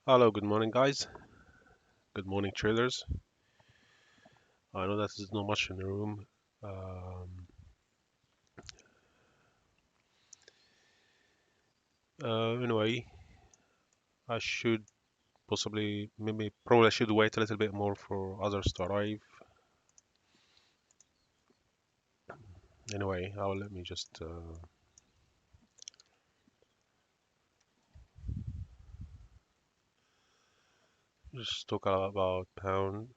Hello, good morning, guys. Good morning, traders. I know that there's not much in the room. Um, anyway, I should probably I should wait a little bit more for others to arrive. Anyway, let me just talk about pound.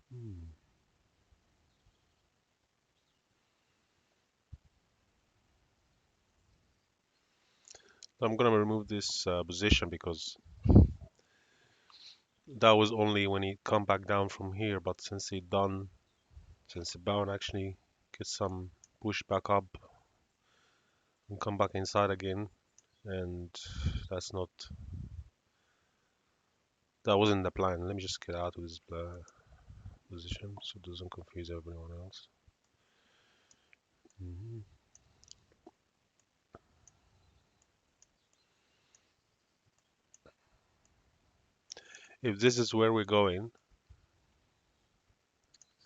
Hmm. I'm gonna remove this position because that was only when he come back down from here. But since the pound actually gets some push back up and come back inside again, and that's not that wasn't the plan. Let me just get out of this position so it doesn't confuse everyone else. Mhm. If this is where we're going,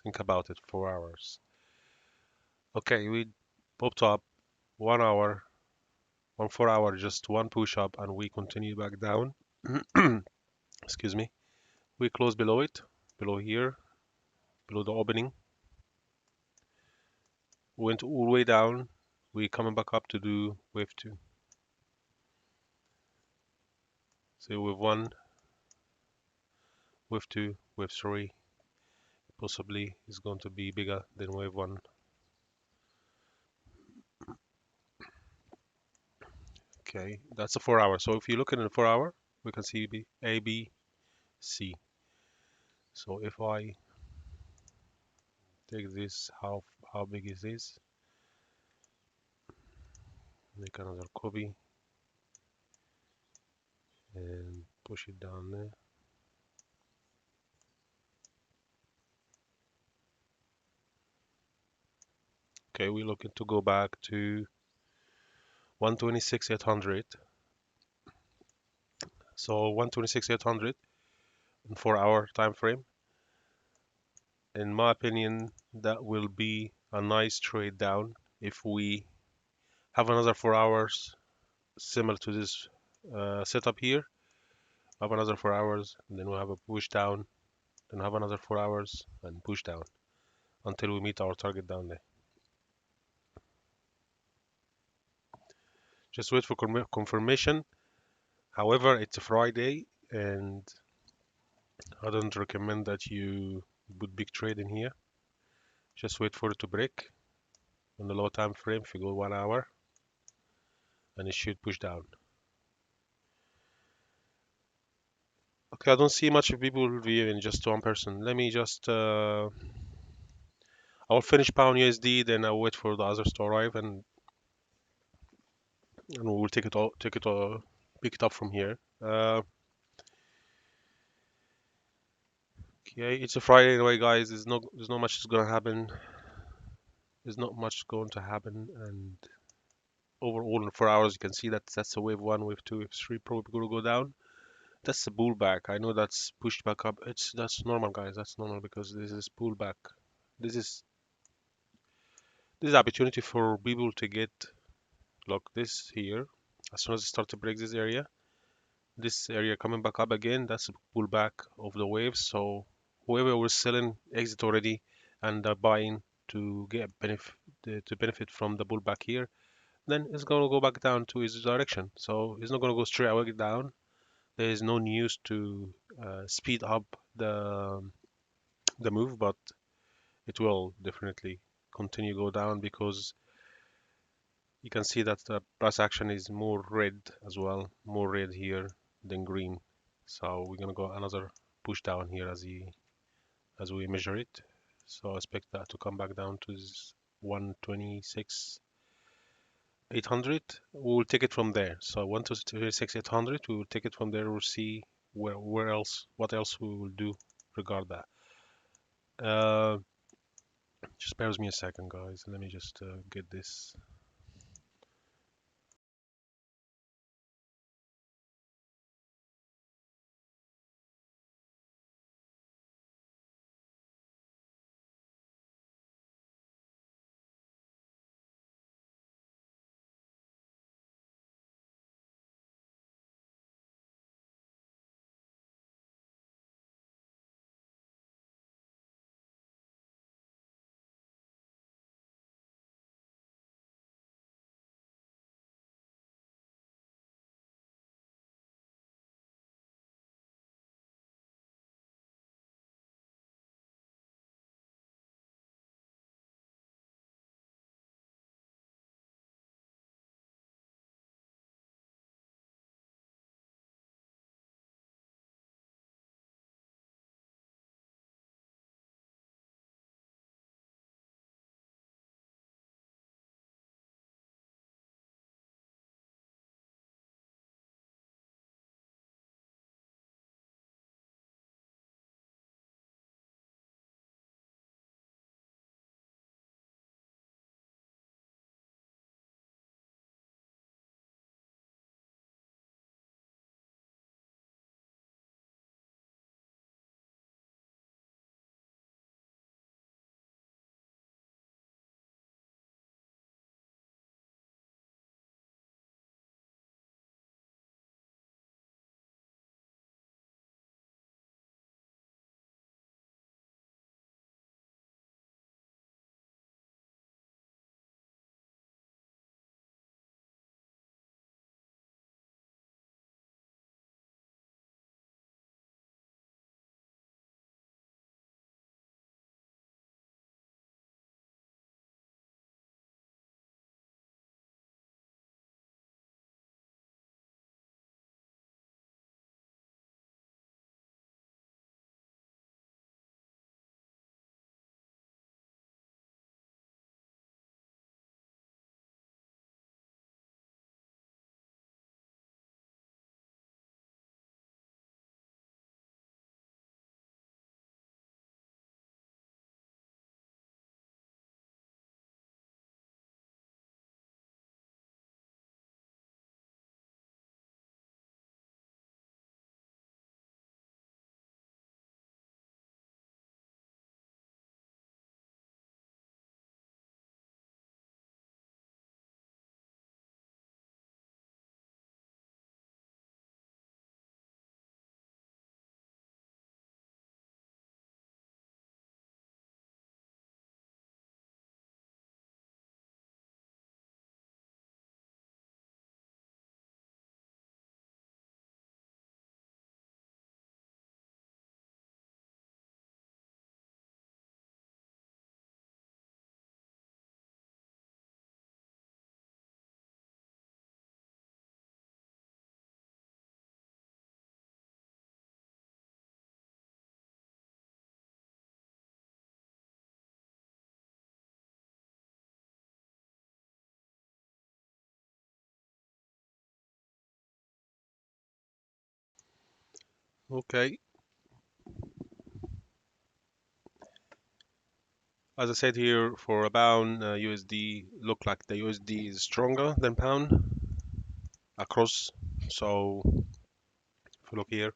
think about it, 4 hours. Okay, we popped up 1 hour, 4 hour, just one push up, and we continue back down. Excuse me. We close below it, below here, below the opening. Went all the way down. We coming back up to do wave two. So wave one, wave two, wave three. Possibly is going to be bigger than wave one. Okay, that's a 4 hour. So if you look at the 4 hour, we can see A, B, C. So if I take this, how big is this? Make another copy and push it down there. Okay, we're looking to go back to 126,800. So 126,800 in 4 hour time frame. In my opinion, that will be a nice trade down if we have another 4 hours similar to this setup here. Have another 4 hours, and then we'll have a push down, then have another 4 hours and push down until we meet our target down there. Just wait for confirmation. However, it's a Friday, and I don't recommend that you put big trade in here. Just wait for it to break on the low time frame. If you go 1 hour, and it should push down. Okay, I don't see much of people reviewing, just one person. Let me just I'll finish pound USD, then I'll wait for the others to arrive, and we'll pick it up from here. Okay, it's a Friday anyway, guys. There's not much is gonna happen. There's not much going to happen, and overall in 4 hours, you can see that that's a wave one, wave two, wave three, probably gonna go down. That's a pullback. I know that's pushed back up. That's normal, guys. That's normal because this is pullback. This is this is opportunity for people to get look this here. As soon as it start to break this area coming back up again, that's a pullback of the waves. So whoever was selling exit already and buying to get benefit to benefit from the pullback here, then it's going to go back down to its direction. So it's not going to go straight away down. There is no news to speed up the move, but it will definitely continue go down because you can see that the price action is more red as well, more red here than green. So we're gonna go another push down here as we measure it. So I expect that to come back down to this 126 800. We'll take it from there. So 126 800. We will take it from there. We'll see what else we will do regard that. Uh, Just bear with me a second, guys. Let me just get this. Okay. As I said here, for a pound USD, look like the USD is stronger than pound across. So if you look here,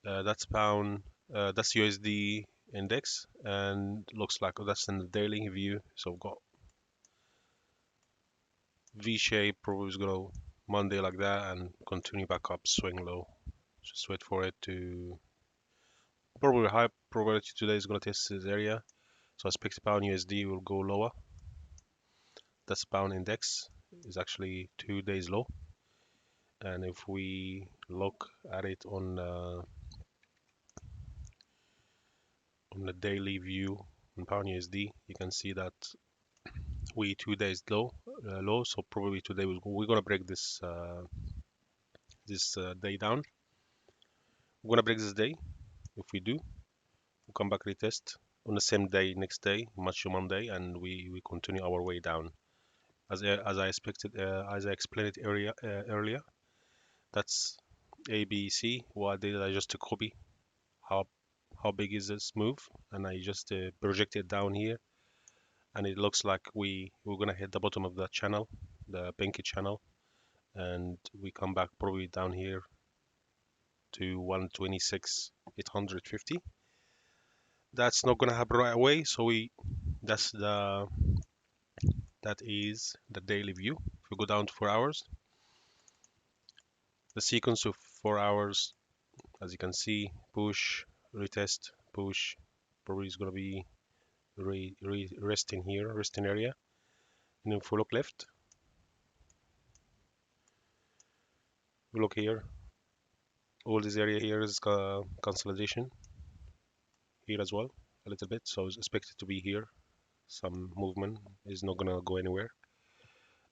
that's pound, that's USD index, and looks like that's in the daily view. So we've got V shape, probably is gonna Monday like that and continue back up, swing low. Just wait for it to probably high probability today is gonna test this area. So I expect pound USD will go lower. That's pound index is actually 2 days low. And if we look at it on the daily view on pound USD, you can see that we 2 days low. So probably today we're gonna break this day down. We're gonna break this day. If we do, we'll come back retest on the same day next day, Machu Monday, and we continue our way down. As I expected, as I explained it earlier, that's ABC. What I did, I just to copy how how big is this move, and I just project it down here, and it looks like we're gonna hit the bottom of the channel, the pinky channel, and we come back probably down here to 126 850. That's not gonna happen right away, so that's the that is the daily view. If we go down to 4 hours, the sequence of 4 hours, as you can see, push, retest, push, probably is gonna be resting here, resting area. And if we look left, we look here, all this area here is consolidation here as well, a little bit, so it's expected to be here. Some movement is not gonna go anywhere,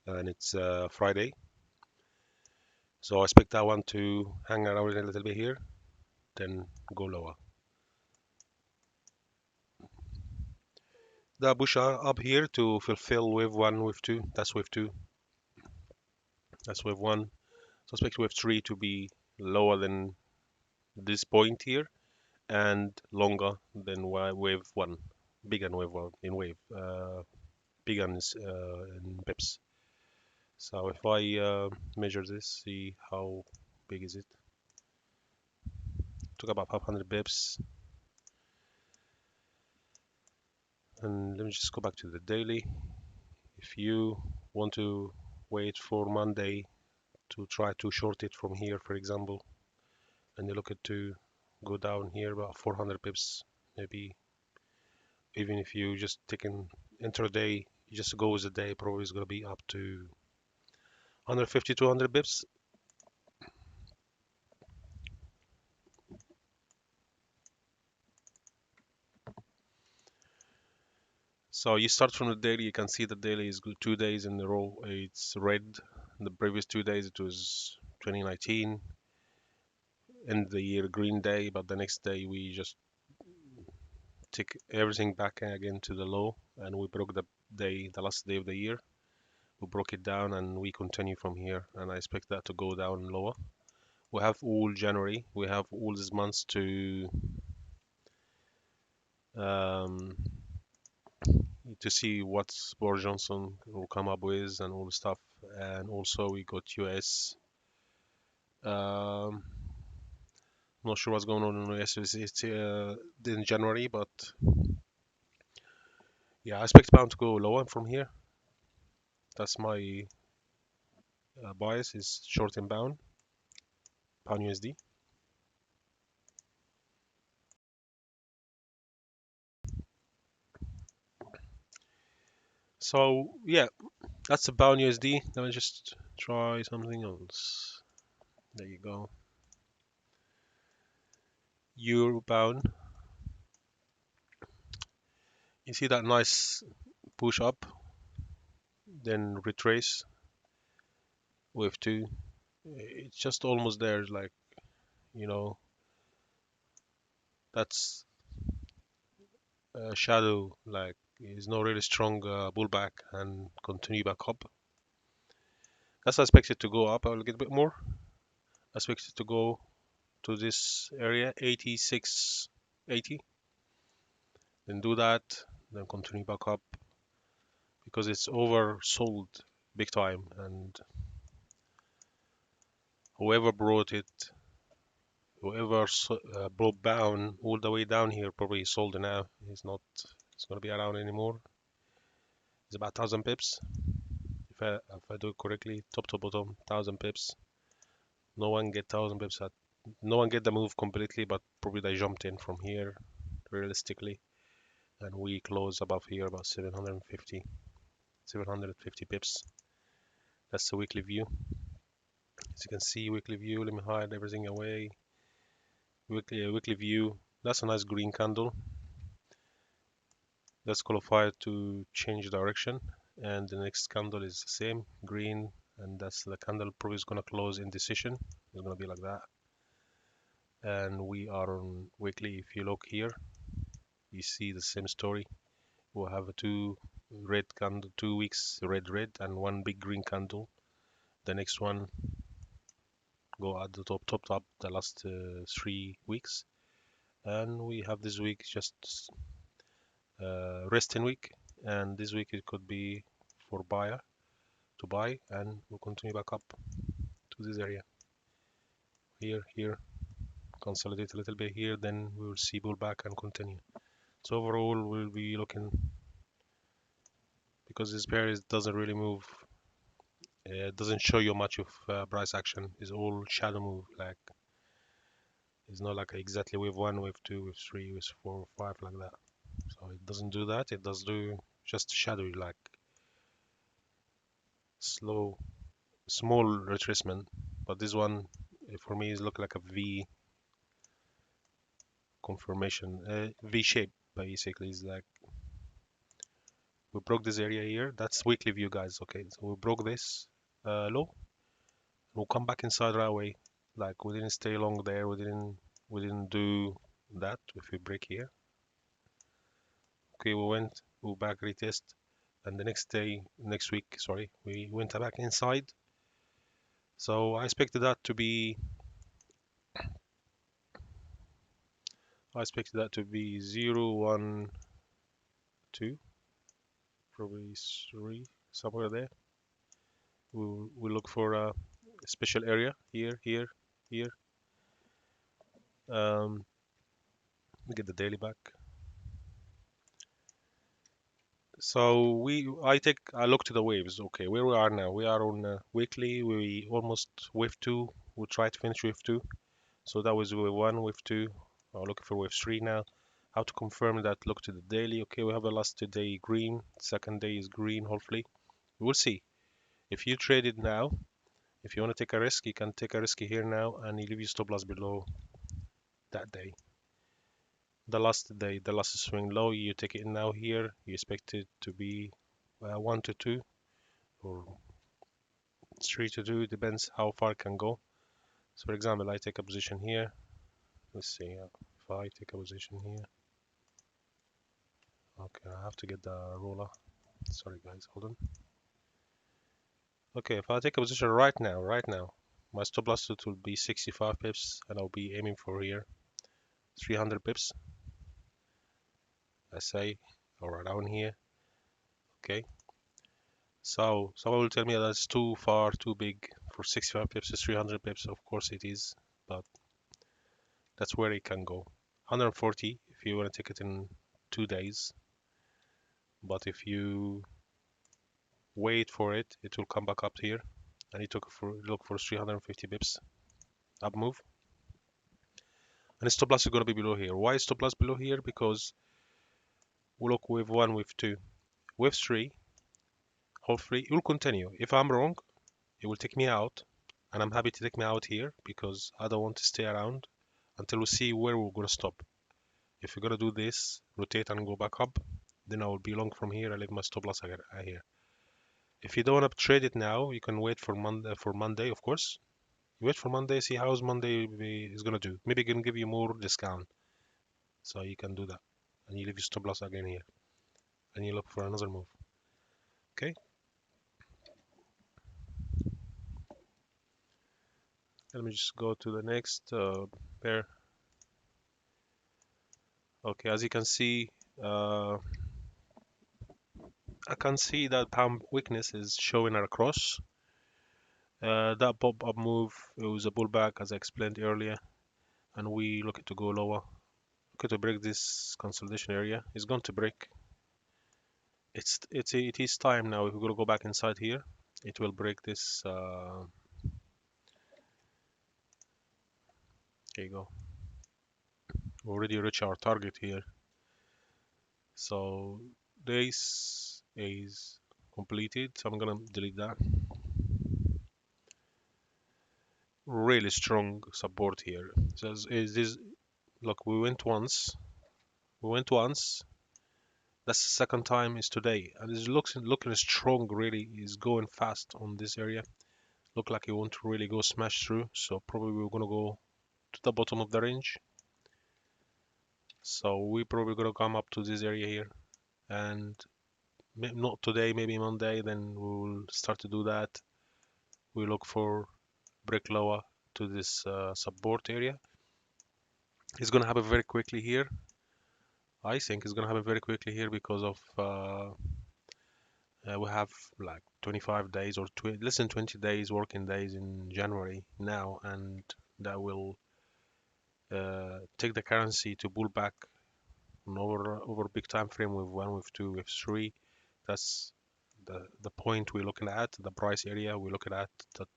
and it's Friday, so I expect that one to hang around a little bit here, then go lower. The push up here to fulfill wave one, wave two. That's wave two. That's wave one. So expect wave three to be lower than this point here and longer than wave one. Bigger than wave one in wave. Bigger in pips. So if I measure this, see how big is it? Took about 500 pips. And let me just go back to the daily. If you want to wait for Monday to try to short it from here, for example, and you look at to go down here about 400 pips, maybe. Even if you just take an intraday, you just go with the day, probably is going to be up to 150, 200 pips. So you start from the daily, you can see the daily is good 2 days in a row. It's red. The previous 2 days it was 2019, end the year green day, but the next day we just take everything back again to the low, and we broke the last day of the year. We broke it down and we continue from here, and I expect that to go down lower. We have all January, we have all these months um, to see what Boris Johnson will come up with and all the stuff. And also we got US. Not sure what's going on in the US. It's in January, but yeah, I expect pound to go lower from here. That's my bias is short and pound USD. So yeah, that's a pound USD. Let me just try something else. There you go. Euro pound. You see that nice push up, then retrace wave two. It's just almost there. Like you know, that's a shadow. Like it's not really strong pullback and continue back up. That's expected to go up a little bit more. Expected to go to this area 86.80. Then do that. Then continue back up because it's oversold big time, and whoever brought it, whoever brought down all the way down here probably sold it now. It's going to be around anymore. It's about 1,000 pips. If I do it correctly, top to bottom, 1,000 pips. No one get 1,000 pips at. No one get the move completely, but probably they jumped in from here, realistically, and we close above here about 750 pips. That's the weekly view. As you can see, weekly view. Let me hide everything away. Weekly view. That's a nice green candle. That's qualified to change direction, and the next candle is the same, green, and that's the candle probably is going to close in decision. It's going to be like that. And we are on weekly. If you look here, you see the same story. We'll have a two red candle, 2 weeks red, and one big green candle. The next one go at the top the last 3 weeks, and we have this week just resting week, and this week it could be for buyer to buy, and we'll continue back up to this area here, consolidate a little bit here, then we will see pullback and continue. So overall we'll be looking, because this pair doesn't really move, it doesn't show you much of price action. It's all shadow move, like it's not like exactly wave 1, wave 2, wave 3, wave 4, 5 like that. So it doesn't do that. It does do just shadowy, like slow, small retracement. But this one, for me, is look like a V confirmation, V shape basically. Is like we broke this area here. That's weekly view, guys. Okay, so we broke this low. We'll come back inside right away. Like we didn't stay long there. We didn't do that. If we break here, okay, we back retest, and the next week, sorry, we went back inside. So I expected that to be 0, 1, 2, probably 3, somewhere there. We'll look for a special area here, here, here. We get the daily back. So I look to the waves. Okay, where we are now? We are on weekly. We almost wave 2. We'll try to finish wave 2. So that was wave 1, wave 2. We're looking for wave 3 now. How to confirm that? Look to the daily. Okay, we have a last day green. Second day is green, hopefully. We'll see. If you trade it now, if you want to take a risk, you can take a risk here now, and you leave your stop loss below that day. The last day, the last swing low, you take it now here. You expect it to be 1 to 2 or 3 to 2, depends how far it can go. So for example, I take a position here. Let's see if I take a position here. Okay, I have to get the roller. Sorry guys, hold on. Okay, if I take a position right now, my stop loss will be 65 pips, and I'll be aiming for here 300 pips. Let's say, or around here. Okay. So someone will tell me that's too far, too big for 65 pips to 300 pips. Of course it is, but that's where it can go. 140 if you want to take it in 2 days. But if you wait for it, it will come back up here, and you look for 350 pips up move. And stop loss is going to be below here. Why is stop loss below here? Because we look wave 1, wave 2, wave 3. Hopefully it will continue. If I'm wrong, it will take me out, and I'm happy to take me out here because I don't want to stay around until we see where we're going to stop. If we're going to do this, rotate and go back up, then I will be long from here. I leave my stop loss here. If you don't want to trade it now, you can wait for Monday, of course. You wait for Monday, see how's Monday is going to do. Maybe it can give you more discount. So you can do that. And you leave your stop loss again here. And you look for another move. Okay. Let me just go to the next pair. Okay, as you can see, I can see that pound weakness is showing across. That pop-up move, it was a pullback as I explained earlier, and we look to go lower. Look to break this consolidation area. It's going to break. It is time now. If we're gonna go back inside here, it will break this. Here you go. We already reached our target here. So this is completed. So I'm gonna delete that. Really strong support here. So is this? Look, we went once. We went once. That's the second time is today, and it looking strong. Really, is going fast on this area. Look like it want to really go smash through. So probably we're gonna go to the bottom of the range. So we probably gonna come up to this area here, and not today, maybe Monday. Then we'll start to do that. We look for break lower to this support area. It's gonna happen very quickly here. I think it's gonna happen very quickly here because of we have like 25 days or less than 20 days working days in January now, and that will take the currency to pull back on over big time frame with one, with two, with three. That's the point we're looking at, the price area we're looking at that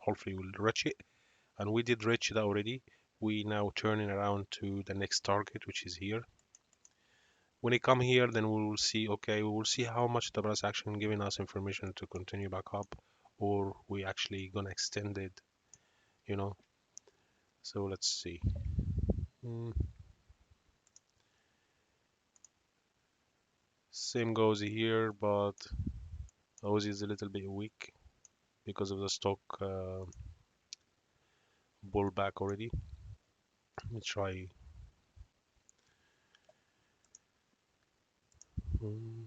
hopefully we'll reach it. And we did reach that already. We now turning around to the next target, which is here. When it come here, then we will see, okay, we will see how much the price action giving us information to continue back up, or we actually gonna extend it, you know. So let's see. Mm, Same goes here, but Aussie is a little bit weak because of the stock pullback already. Let me try. Mm,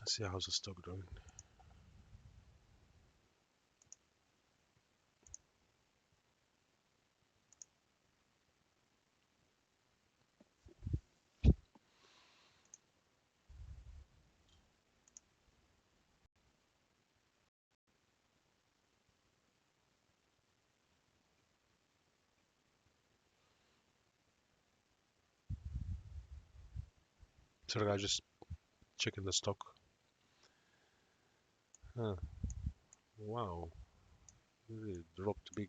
let's see how's the stock doing. So I just checking the stock. Huh, wow, really dropped big.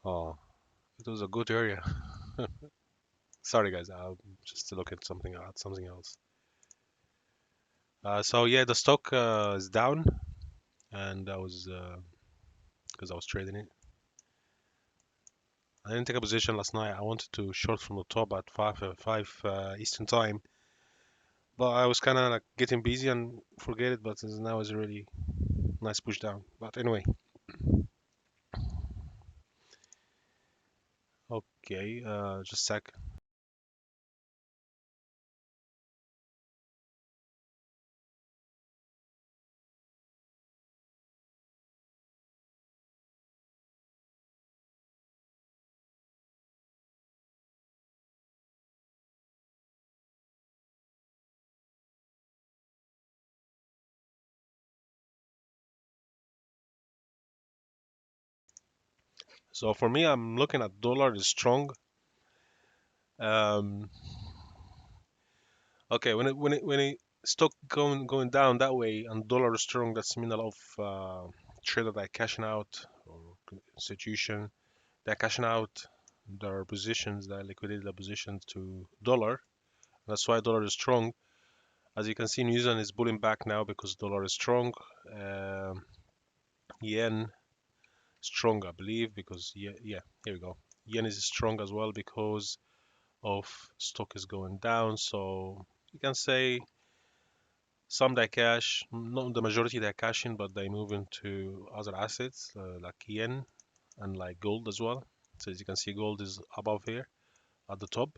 Oh, it was a good area. Sorry guys, I'll just look at something else. So yeah, the stock is down, and that was because I was trading it. I didn't take a position last night. I wanted to short from the top at five Eastern time, but I was kind of like getting busy and forget it. But now it's a really nice push down. But anyway, okay, just a sec. So for me, I'm looking at dollar is strong. Um, okay, when it stock going down that way and dollar is strong, that's mean a lot of traders are cashing out, or institution they're cashing out their positions, their liquidated their positions to dollar. That's why dollar is strong. As you can see, New Zealand is pulling back now because dollar is strong. Um, Yen strong, I believe, because yeah, here we go. Yen is strong as well because of stock is going down. So you can say some they cash, not the majority they're cashing, but they move into other assets like yen and like gold as well. So as you can see, gold is above here at the top.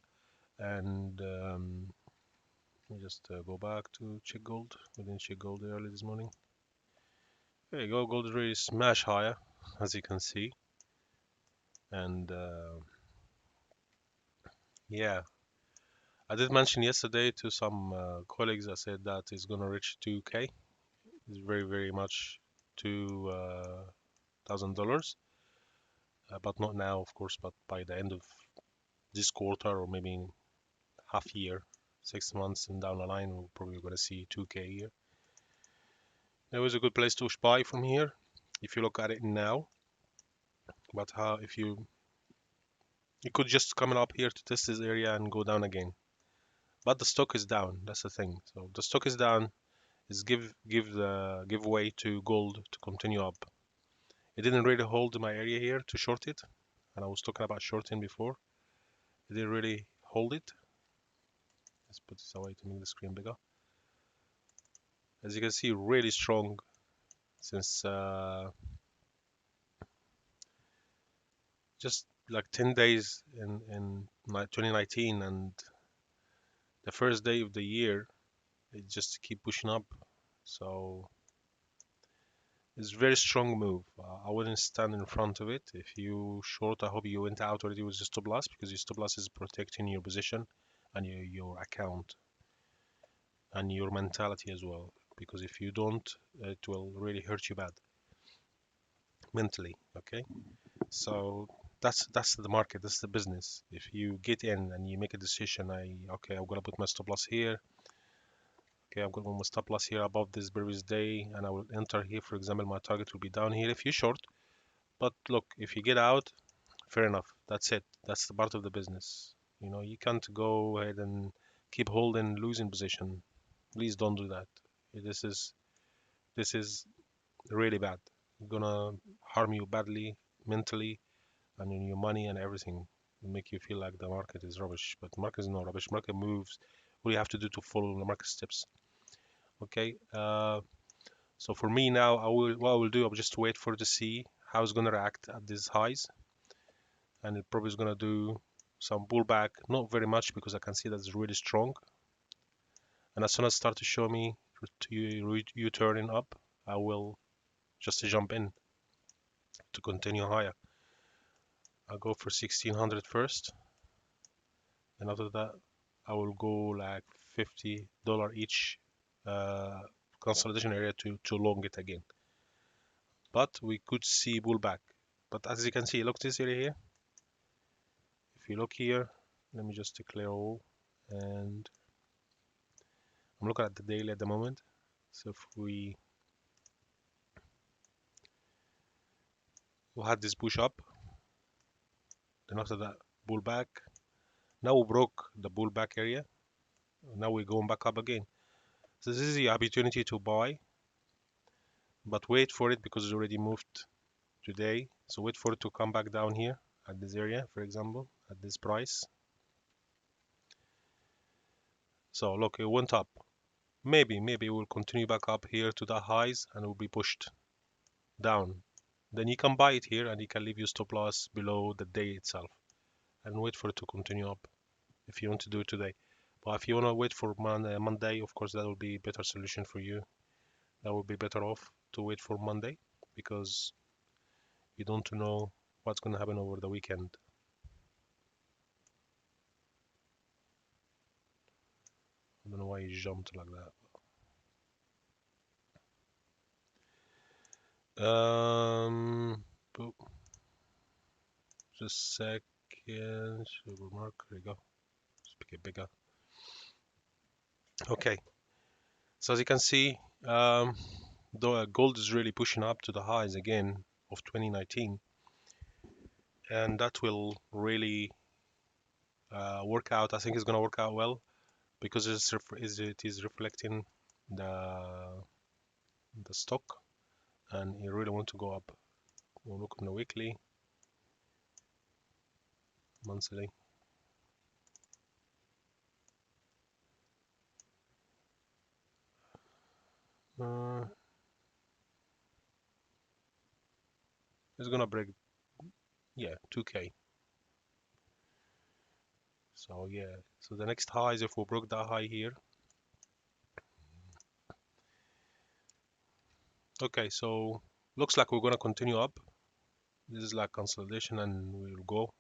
And let me just go back to check gold. We didn't check gold early this morning. There you go. Gold really smash higher, as you can see. And yeah, I did mention yesterday to some colleagues. I said that it's gonna reach 2K. It's very, very much $2,000. But not now, of course. But by the end of this quarter, or maybe in half year, 6 months and down the line, we're probably gonna see 2K here. It was a good place to buy from here if you look at it now. But how if you could just come up here to test this area and go down again. But the stock is down. That's the thing. So the stock is down. Is give way to gold to continue up. It didn't really hold my area here to short it, and I was talking about shorting before. It didn't really hold it. Let's put this away to make the screen bigger. As you can see, really strong since just like 10 days in 2019, and the first day of the year, it just keep pushing up. So it's a very strong move. I wouldn't stand in front of it. If you short, I hope you went out already with your stop loss, because your stop loss is protecting your position and your account and your mentality as well. Because if you don't, it will really hurt you bad mentally. Okay, so that's the market. That's the business. If you get in and you make a decision, okay, I'm gonna put my stop loss here. Okay, I'm gonna put my stop loss here above this previous day, and I will enter here. For example, my target will be down here if you short. But look, if you get out, fair enough. That's it. That's the part of the business. You can't go ahead and keep holding losing position. Please don't do that. This is really bad. It's gonna harm you badly mentally and in your money and everything. Make you feel like the market is rubbish, but the market is not rubbish. Market moves. What do you have to do to follow the market steps? Okay. So for me now, what I will do, I'll just wait for to see how it's gonna react at these highs, and it probably is gonna do some pullback. Not very much because I can see that it's really strong. And as soon as it start to show me you turning up, I will just jump in to continue higher. I'll go for 1600 first, and after that I will go like $50 each uh, consolidation area to long it again. But we could see pullback. But as you can see, look this area here. If you look here, let me just declare all, and I'm looking at the daily at the moment. So if we had this push up, then after that pullback. Now we broke the pullback area. Now we're going back up again. So this is the opportunity to buy, but wait for it because it's already moved today. So wait for it to come back down here at this area, for example, at this price. So look, it went up. Maybe it will continue back up here to the highs and it will be pushed down. Then you can buy it here and you can leave your stop loss below the day itself and wait for it to continue up if you want to do it today. But if you want to wait for Monday, of course, that will be a better solution for you. That would be better off to wait for Monday because you don't know what's going to happen over the weekend. I don't know why you jumped like that. Just a second. Mark, there you go. Just make it bigger. Okay. So as you can see, the gold is really pushing up to the highs again of 2019, and that will really work out. I think it's going to work out well because it is reflecting the stock, and you really want to go up. We'll look on the weekly, monthly. Uh, it's gonna break, yeah, 2K. So yeah, so the next high is if we broke that high here. Okay, so looks like we're gonna continue up. This is like consolidation, and we'll go.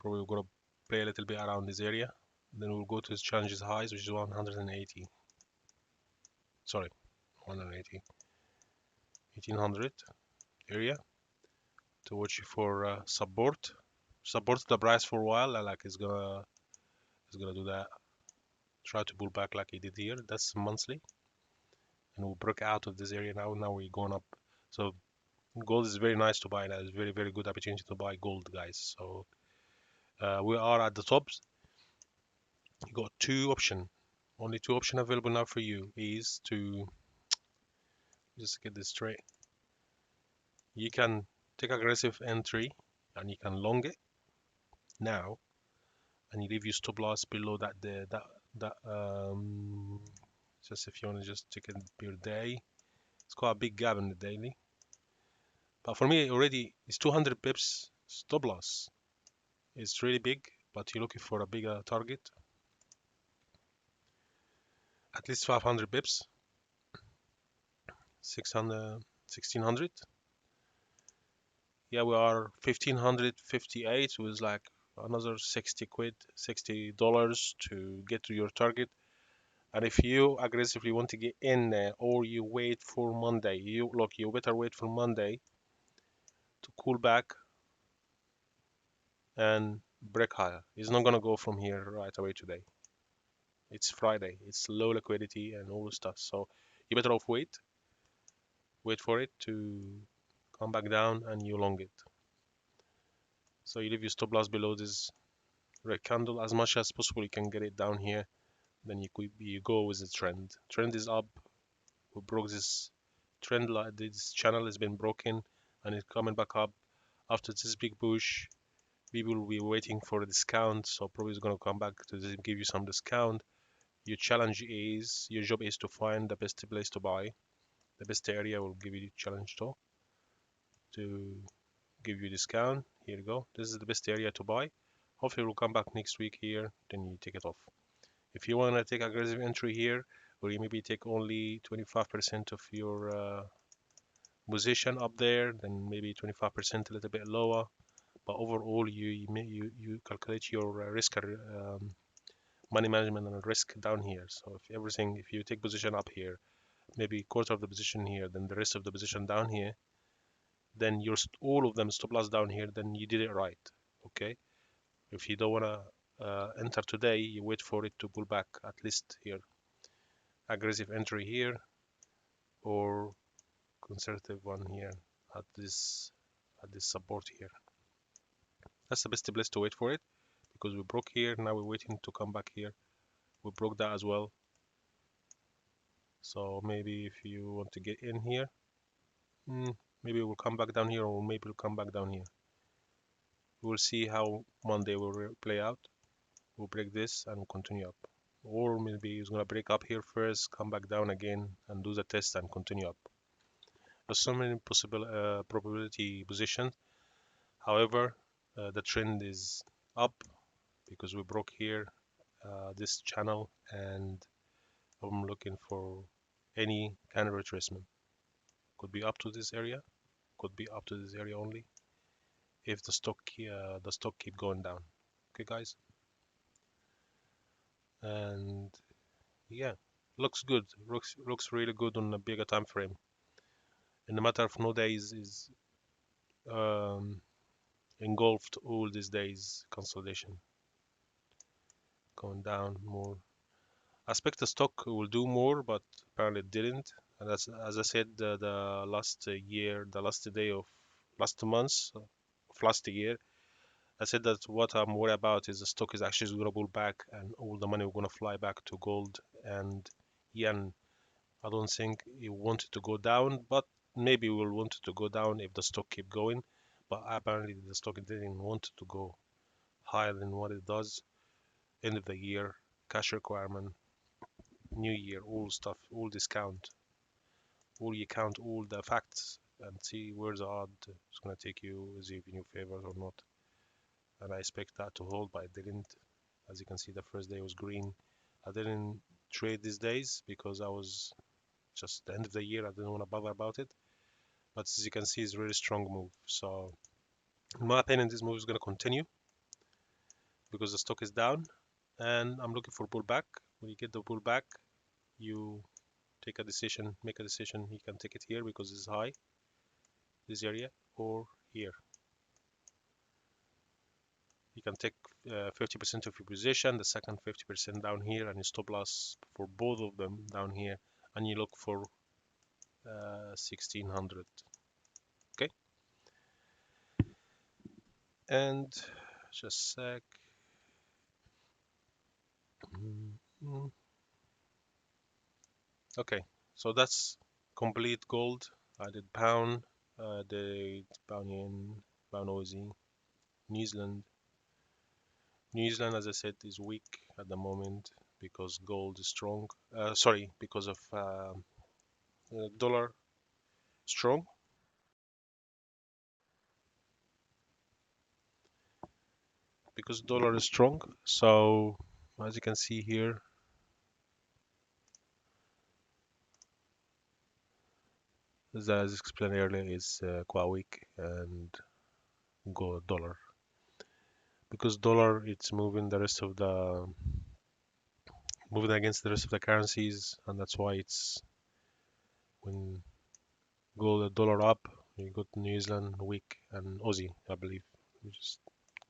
Probably we're gonna play a little bit around this area. Then we'll go to its challenges highs, which is 180. Sorry, 180, 1800 area to watch for support. Support the price for a while. Like it's gonna do that. Try to pull back like it did here. That's monthly, and we'll break out of this area now. Now we're going up. So gold is very nice to buy. That is very good opportunity to buy gold, guys. So we are at the tops. You got two option. Only two option available now for you is to just get this straight. You can take aggressive entry and you can long it now, and you leave your stop loss below that just if you want to just take it per day. It's quite a big gap in the daily. But for me already it's 200 pips stop loss. It's really big, but you're looking for a bigger target. at least 500 bips, 600, 1600. Yeah, we are 1558 with like another 60 quid, $60 to get to your target. And if you aggressively want to get in there, or you wait for Monday, you better wait for Monday to cool back and break higher. It's not gonna go from here right away today. It's Friday. It's low liquidity and all the stuff. So you better off wait for it to come back down and you long it. So you leave your stop loss below this red candle as much as possible. You can get it down here. Then you go with the trend. Trend is up. We broke this trend line. This channel has been broken and it's coming back up after this big push. People will be waiting for a discount, so probably it's going to come back to give you some discount. Your job is to find the best place to buy. The best area will give you the challenge to give you discount. Here you go. This is the best area to buy. Hopefully it will come back next week here, then you take it off. If you want to take aggressive entry here, or you maybe take only 25% of your position up there, then maybe 25% a little bit lower. But overall, you calculate your money management and risk down here. So if you take position up here, maybe quarter of the position here, then the rest of the position down here, then all of them stop loss down here, then you did it right. Okay. If you don't want to enter today, you wait for it to pull back at least here. Aggressive entry here or conservative one here at this support here. That's the best place to wait for it because we broke here. Now we're waiting to come back here. We broke that as well. So maybe if you want to get in here, maybe we'll come back down here, or maybe we'll come back down here. We'll see how Monday will play out. We'll break this and we'll continue up. Or maybe it's gonna break up here first, come back down again and do the test and continue up. There's so many possible probability positions. However, the trend is up because we broke here this channel, and I'm looking for any kind of retracement. Could be up to this area, could be up to this area only if the stock keep going down. Okay, guys, and yeah, looks good. Looks really good on a bigger time frame. In a matter of no days, is um, engulfed all these days consolidation going down more. I expect the stock will do more, but apparently it didn't. And as I said, the last year, the last day of last months of last year, I said that what I'm worried about is the stock is actually going to pull back and all the money will going to fly back to gold and yen. I don't think it wanted to go down, but maybe we'll want it to go down if the stock keep going. But apparently the stock didn't want to go higher than what it does. End of the year, cash requirement, new year, all stuff, all discount, all you count all the facts and see where the odd is going to take you, is it in your favor or not. And I expect that to hold, but I didn't. As you can see, the first day was green. I didn't trade these days because I was just the end of the year. I didn't want to bother about it. But as you can see, it's a really strong move. So in my opinion, this move is going to continue because the stock is down and I'm looking for pullback. When you get the pullback, you make a decision. You can take it here because it's high, this area, or here. You can take 50% of your position, the second 50% down here, and you stop loss for both of them down here, and you look for 1600. Okay, and just a sec. Okay, so that's complete gold. I did pound, the pound yen, pound Aussie, New Zealand. New Zealand, as I said, is weak at the moment because gold is strong. Sorry, because of dollar strong. Because dollar is strong. So as you can see here, as explained earlier, is quite weak, and go dollar, because dollar it's moving against the rest of the currencies, and that's why it's when go the dollar up, you got New Zealand weak and Aussie, I believe. We just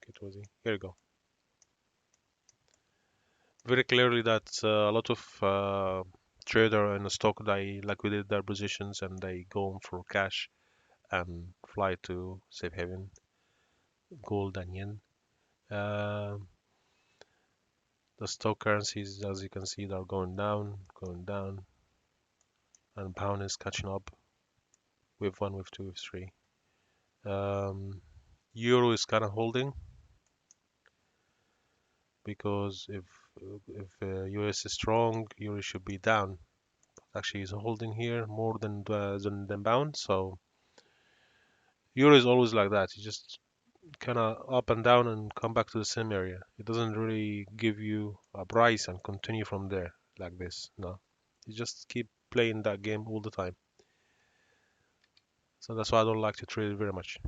get Aussie. Here you go. Very clearly that a lot of trader in the stock, they liquidate their positions and they go on for cash and fly to safe haven, gold and yen. Uh, the stock currencies, as you can see, they're going down, and pound is catching up. Wave one, wave two, wave three. Euro is kind of holding, because if US is strong, Euro should be down. Actually, it's holding here more than bound. So Euro is always like that. You just kind of up and down and come back to the same area. It doesn't really give you a price and continue from there like this. No, you just keep playing that game all the time. So that's why I don't like to trade it very much.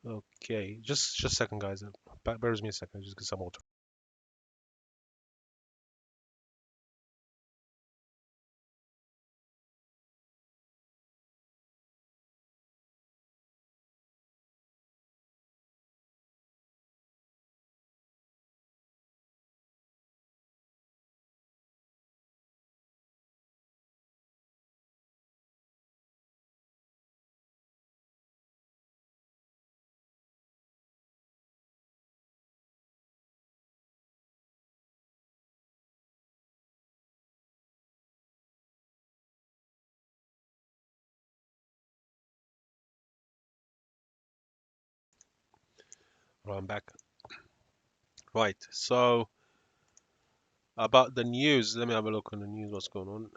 Okay, just a second, guys. Bear with me a second. Just get some water. Right, I'm back. Right. So about the news, let me have a look on the news. What's going on?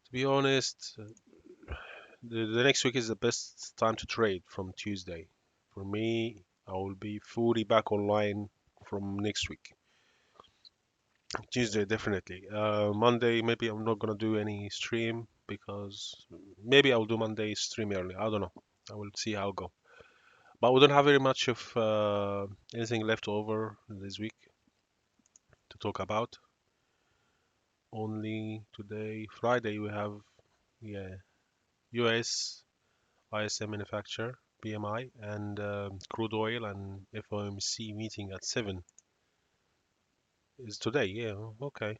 To be honest, the next week is the best time to trade from Tuesday. For me, I will be fully back online from next week. Tuesday, definitely. Monday, maybe I'm not gonna do any stream, because maybe I'll do Monday stream early. I don't know. I will see how it go. But we don't have very much of anything left over this week to talk about. Only today, Friday, we have, yeah, US ISM manufacturer, PMI, and crude oil and FOMC meeting at 7 is today. Yeah, okay.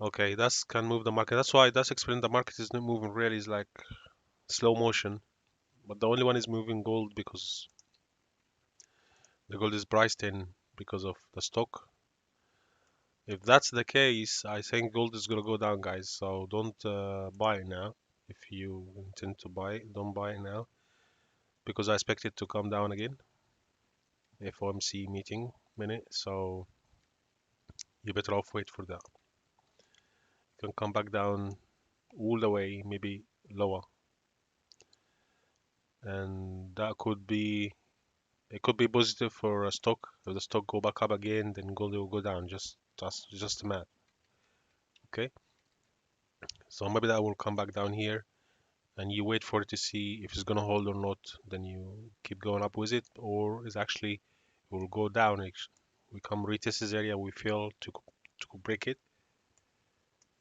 Okay, that's can move the market. That's explaining the market is not moving really, is like slow motion. But the only one is moving gold, because the gold is priced in because of the stock. If that's the case, I think gold is gonna go down, guys. So don't buy it now. If you intend to buy it, don't buy it now, because I expect it to come down again. FOMC meeting minute, so you better off wait for that. You can come back down all the way, maybe lower, and that could be, it could be positive for a stock. If the stock go back up again, then gold will go down. Just math. Okay, so maybe that will come back down here, and you wait for it to see if it's gonna hold or not. Then you keep going up with it, or is actually it will go down. We come retest this area, we fail to break it,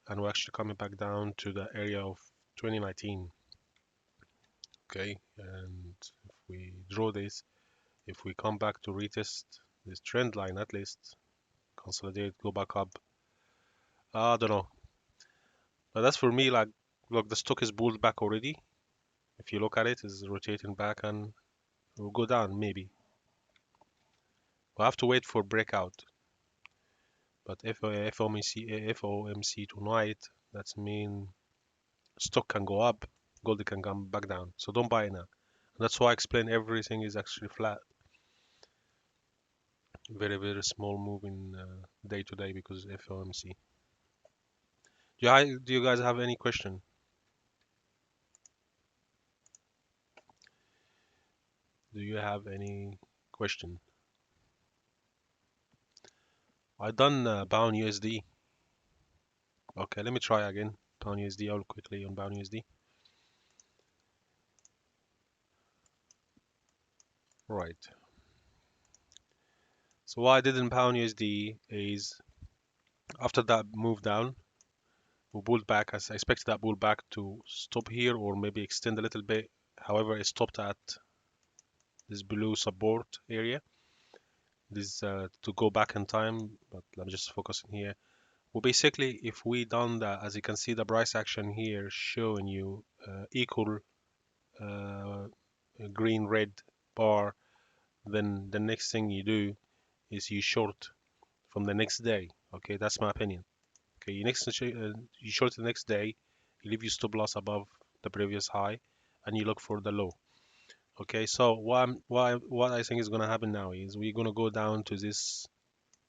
and we're actually coming back down to the area of 2019. Okay, and if we draw this, if we come back to retest this trend line, at least consolidate, go back up, I don't know. But that's for me, like, look, the stock is pulled back already. If you look at it, it's rotating back and it will go down maybe. We'll have to wait for breakout. But if FOMC tonight, that's mean stock can go up, gold can come back down. So don't buy now. That's why I explain everything is actually flat. Very, very small move in day to day because FOMC. Do you guys have any question? Do you have any question? I done pound USD. Okay, let me try again. Pound USD. I'll quickly on pound USD. Right. So what I did in pound USD is after that move down, we pulled back. As I expected that pull back to stop here or maybe extend a little bit. However, it stopped at this below support area. This to go back in time, but I'm just focusing here. Well, basically, if we done that, as you can see, the price action here showing you equal uh, green red bar, then the next thing you do is you short from the next day. Okay, that's my opinion. Okay, you short the next day, you leave your stop loss above the previous high, and you look for the low. Okay, so what I think is gonna happen now is we're gonna go down to this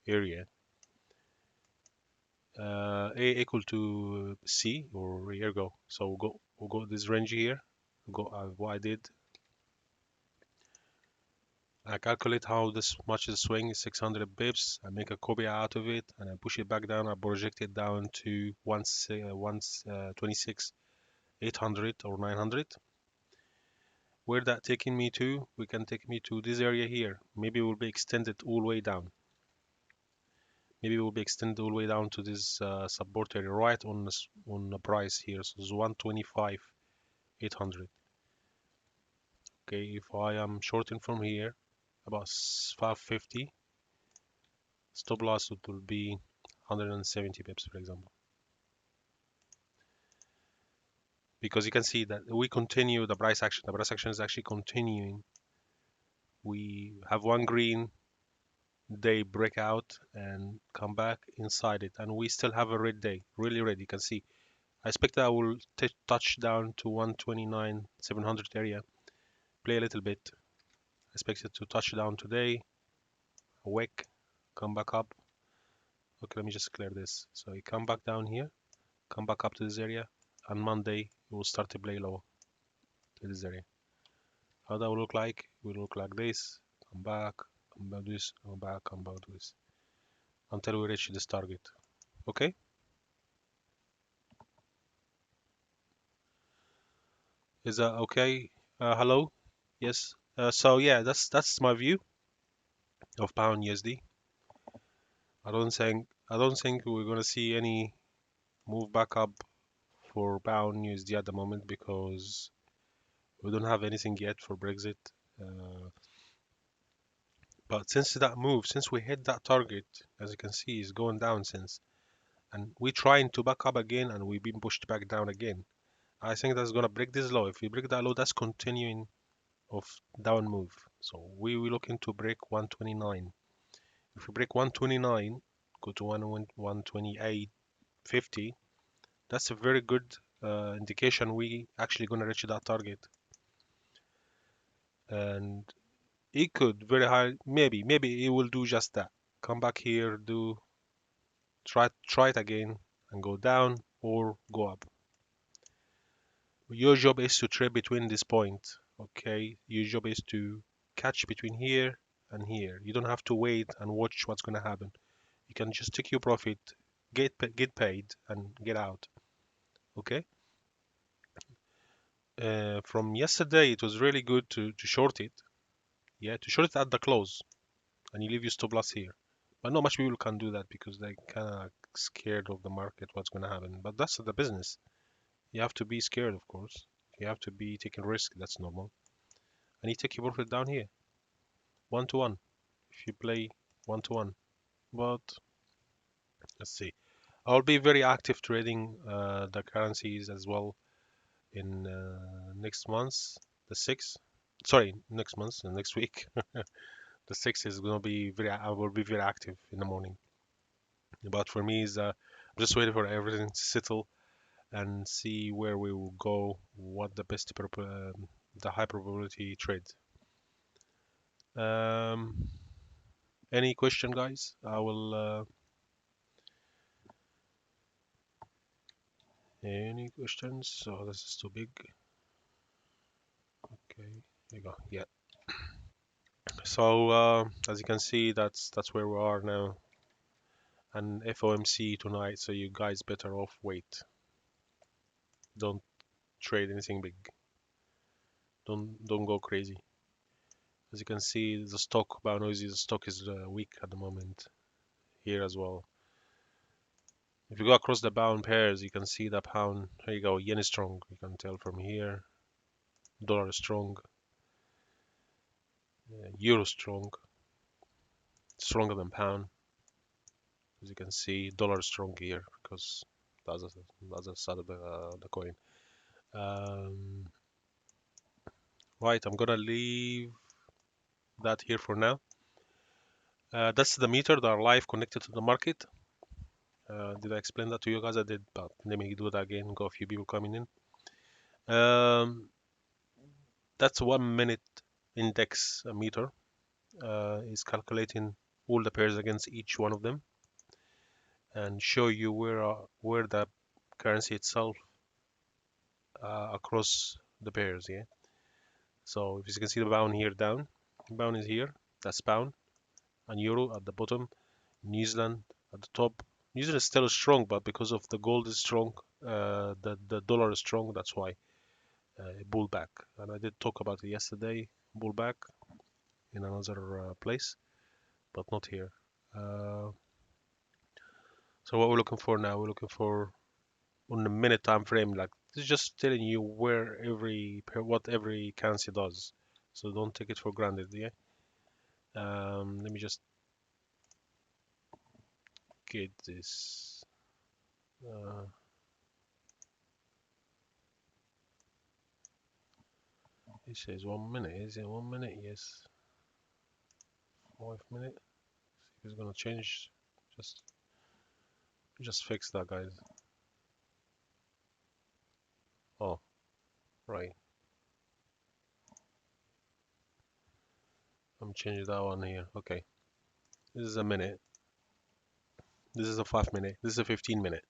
area, A equal to C, or here go. So we'll go this range here. Go what I did. I calculate how this much is swing is 600 bips. I make a copy out of it and I push it back down. I project it down to 26 800 or 900. Where that taking me to? We can take me to this area here. Maybe it will be extended all the way down. Maybe it will be extended all the way down to this support area right on the price here. So it's 125 800. Okay, if I am shorting from here about 550, stop loss it will be 170 pips, for example. Because you can see that we continue the price action. The price action is actually continuing. We have one green, they break out and come back inside it, and we still have a red day, really red. You can see. I expect that I will touch down to 129 700 area, play a little bit. I expect it to touch down today, a wick, come back up. Okay, let me just clear this. So you come back down here, come back up to this area. On Monday, you will start to play low to this area. How that will look like? It will look like this. Come back this, come back this. Until we reach this target. Okay? Is that okay? Hello? Yes. So yeah, that's my view of pound USD. I don't think we're gonna see any move back up for pound USD at the moment because we don't have anything yet for Brexit. Uh, but since we hit that target, as you can see, is going down since, and we're trying to back up again, and we've been pushed back down again. I think that's gonna break this low. If we break that low, that's continuing of down move. So we will looking to break 129. If we break 129, go to 128.50. That's a very good indication we actually gonna reach that target. And it could very high, maybe it will do just that. Come back here, try it again, and go down or go up. Your job is to trade between this point. Okay, your job is to catch between here and here. You don't have to wait and watch what's gonna happen. You can just take your profit, get paid, and get out. Okay. From yesterday, it was really good to short it. Yeah, to short it at the close, and you leave your stop loss here. But not much people can do that because they kind of scared of the market, what's gonna happen. But that's the business. You have to be scared, of course. You have to be taking risk. That's normal. And you take your profit down here, 1 to 1. If you play 1 to 1, but let's see. I'll be very active trading the currencies as well in next month, the 6th. Sorry, next month, next week. The 6th is gonna be I will be very active in the morning. But for me, is I'm just waiting for everything to settle and see where we will go, what the the high probability trade. Um, any question, guys? I will. Any questions? So this is too big. Okay, here you go. Yeah. So as you can see, that's where we are now. and FOMC tonight, so you guys better off wait. Don't trade anything big. Don't go crazy. As you can see, the stock, the stock is weak at the moment here as well. If you go across the bound pairs, you can see the pound. Here you go, yen is strong. You can tell from here. Dollar is strong. Euro strong, stronger than pound. As you can see, dollar is strong here because the other side of the coin. Um, right, I'm gonna leave that here for now. That's the meter that are live connected to the market. Did I explain that to you guys? I did, but let me do that again. Got a few people coming in. That's 1 minute index meter. Is calculating all the pairs against each one of them and show you where the currency itself across the pairs. Yeah. So if you can see the pound here down, pound is here. That's pound and euro at the bottom. New Zealand at the top. New Zealand is still strong, but because of the gold is strong, the dollar is strong. That's why bull back. And I did talk about it yesterday. Bull back in another place, but not here. Uh, so what we're looking for now? We're looking for on the minute time frame. Like this is just telling you what every currency does. So don't take it for granted. Yeah. Let me just get this. Uh, it says 1 minute. Is it 1 minute? Yes. 5 minutes. See if it's gonna change. Just just fix that, guys. Oh, right. I'm changing that one here. Okay. This is a minute. This is a 5 minute. This is a 15 minute.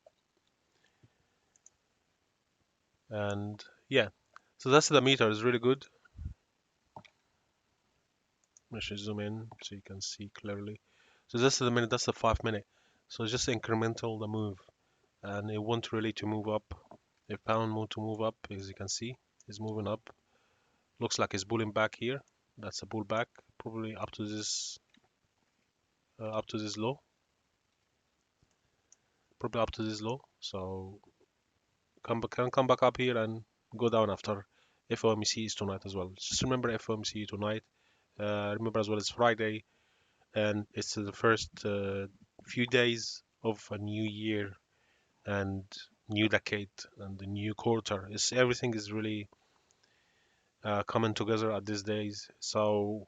And yeah. So that's the meter. It's really good. I should zoom in so you can see clearly. So this is the minute. That's the 5 minute. So it's just incremental the move, and it won't really to move up. If pound want to move up, as you can see, it's moving up. Looks like it's bulling back here. That's a pullback, probably up to this low, probably up to this low. So can come back up here and go down after FOMC is tonight as well. Just remember FOMC tonight. Remember as well it's Friday and it's the first few days of a new year and new decade and the new quarter. It's everything is really coming together at these days. So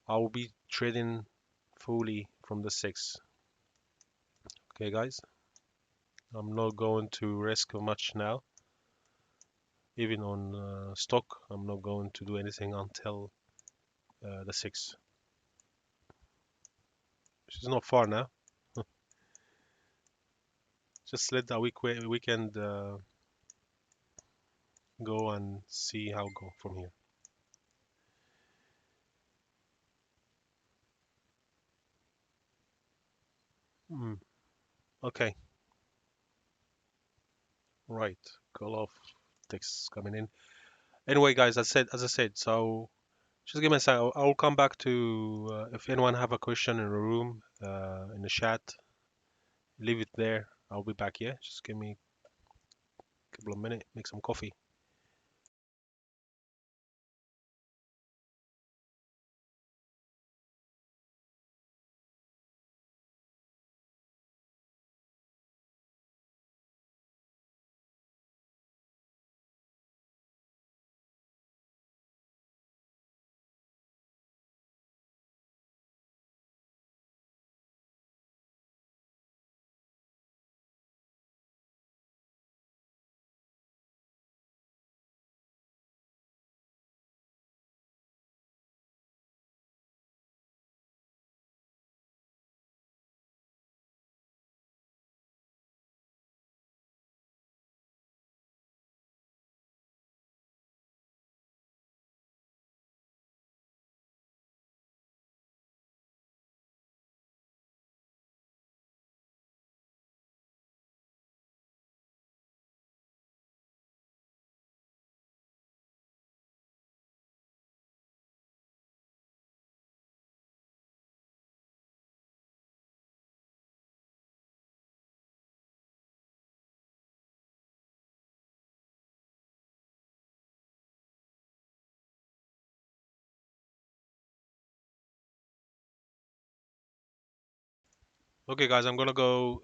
I will be trading fully from the 6. Okay, guys. I'm not going to risk much now. Even on stock, I'm not going to do anything until the 6. Which is not far now. Just let the weekend go and see how go from here. Mm, okay, right. Call off. Text coming in. Anyway, guys, as I said, so just give me a second. I'll come back to if anyone have a question in the room, in the chat, leave it there. I'll be back here. Just give me a couple of minutes, make some coffee. Okay, guys, I'm gonna go.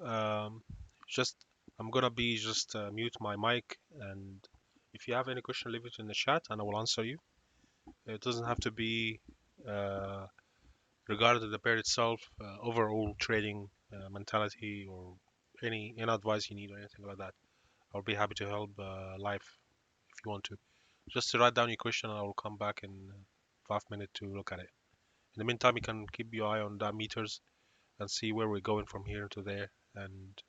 Just I'm gonna be just mute my mic, and if you have any question, leave it in the chat, and I will answer you. It doesn't have to be uh, regarding the pair itself, overall trading mentality, or any advice you need or anything like that. I'll be happy to help live if you want to. Just to write down your question, and I will come back in 5 minutes to look at it. In the meantime, you can keep your eye on that meters and see where we're going from here to there, and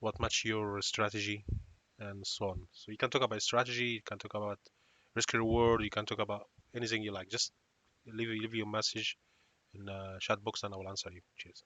what match your strategy and so on. So you can talk about strategy, you can talk about risk reward, you can talk about anything you like. Just leave your message in the chat box and I will answer you. Cheers.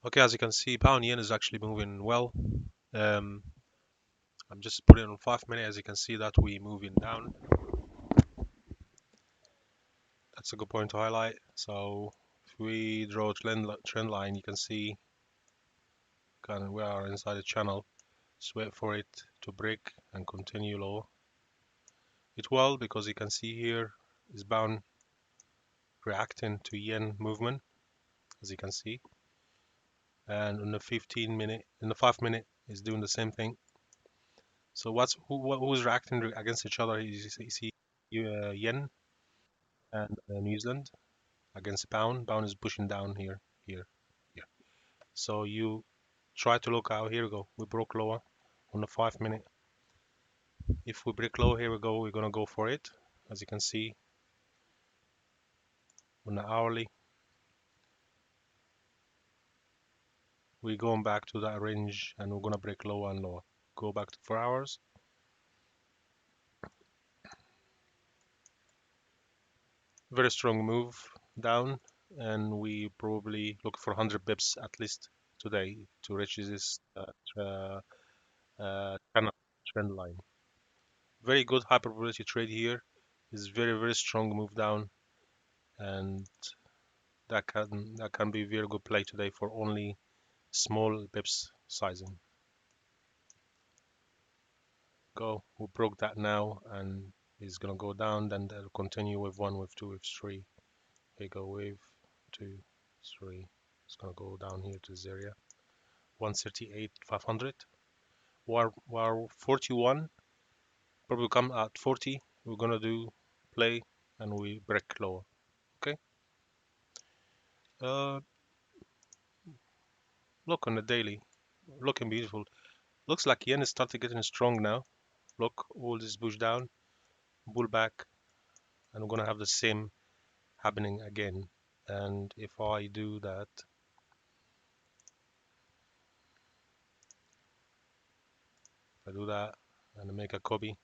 Okay, as you can see, pound yen is actually moving well. Um, I'm just putting it on 5 minutes. As you can see that we moving down. That's a good point to highlight. So if we draw a trend line, you can see kind of we are inside the channel. Just wait for it to break and continue lower. It will, because you can see here is bound reacting to yen movement, as you can see, and in the 15 minute, in the 5 minute is doing the same thing. So who's reacting against each other? You see yen and New Zealand against pound. Pound is pushing down here, here, here. So you try to look out. Here we go. We broke lower on the 5 minute. If we break low, here we go. We're gonna go for it. As you can see on the hourly, we're going back to that range and we're gonna break lower and lower. Go back to 4 hours. Very strong move down, and we probably look for 100 bips at least today to reach this kind of trend line. Very good high probability trade here. Is very strong move down, and that can be very good play today for only small bips sizing. Go, we broke that now, and Is gonna go down, then they'll continue with one, with two, with three. Here you go, wave two, three. It's gonna go down here to this area. 138, 500. While 41, probably come at 40. We're gonna do play and we break lower. Okay. Uh, look on the daily, looking beautiful. Looks like yen is starting getting strong now. Look, all this push down, pull back, and we're gonna have the same happening again. And if I do that, if I do that and make a copy,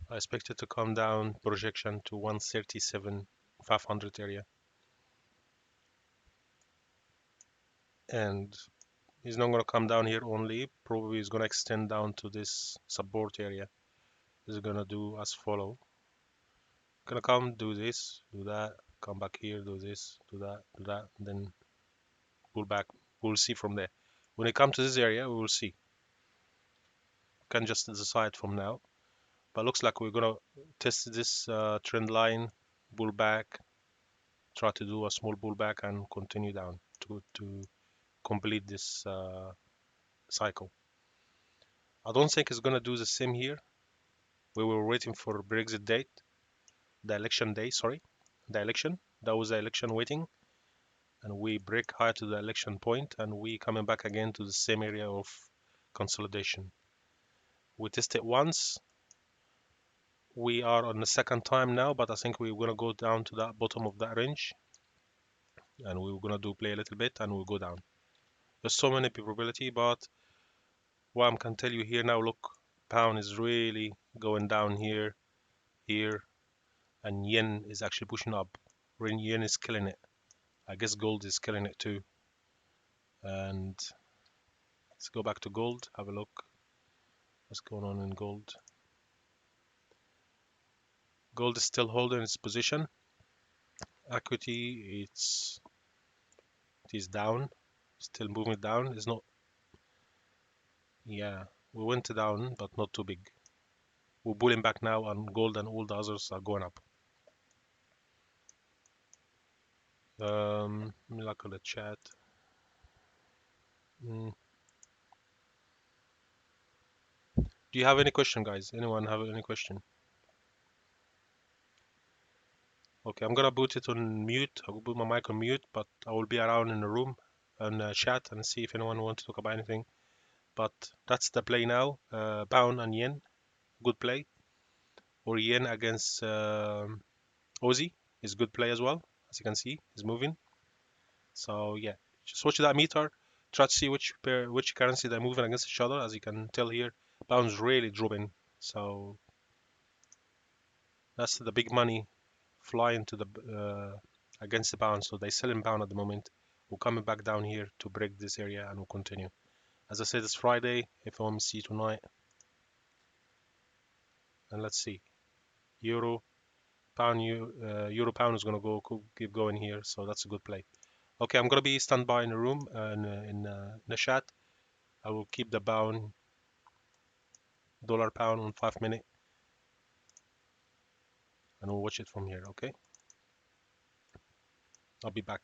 I expect it to come down projection to 137 500 area, and he's not going to come down here only, probably he's going to extend down to this support area. He's going to do as follow. Gonna come, do this, do that, come back here, do this, do that, and then pull back. We'll see from there. When it comes to this area, we will see. Can just decide from now, but looks like we're gonna test this trend line, pull back, try to do a small pullback and continue down to complete this cycle. I don't think it's gonna do the same here. We were waiting for Brexit date, the election day, sorry, the election. That was the election waiting, and we break higher to the election point, and we coming back again to the same area of consolidation. We test it once. We are on the second time now, but I think we're gonna go down to that bottom of that range, and we're gonna do play a little bit, and we'll go down. There's so many probability, but what I can tell you here now, look, pound is really going down here, here, and yen is actually pushing up. Yen is killing it. I guess gold is killing it too. And let's go back to gold, have a look. What's going on in gold? Gold is still holding its position. Equity, it is down, still moving down. It's not, yeah, we went down, but not too big. We're pulling back now, and gold and all the others are going up. Let me look at the chat. Mm. Do you have any question, guys? Anyone have any question? Okay, I'm gonna put it on mute. I will put my mic on mute, but I will be around in the room and chat and see if anyone wants to talk about anything. But that's the play now. Pound and yen, good play. Or yen against Aussie is good play as well. As you can see, is moving. So yeah, just watch that meter. Try to see which currency they're moving against each other. As you can tell here, pound's really dropping. So that's the big money flying to the against the pound. So they selling pound at the moment. We're coming back down here to break this area and we'll continue. As I said, it's Friday, FOMC tonight. And let's see. Euro pound, Euro pound is gonna keep going here. So that's a good play. Okay, I'm gonna be standby in the room and in the chat. I will keep the pound, dollar pound on 5 minute, and we'll watch it from here. Okay, I'll be back.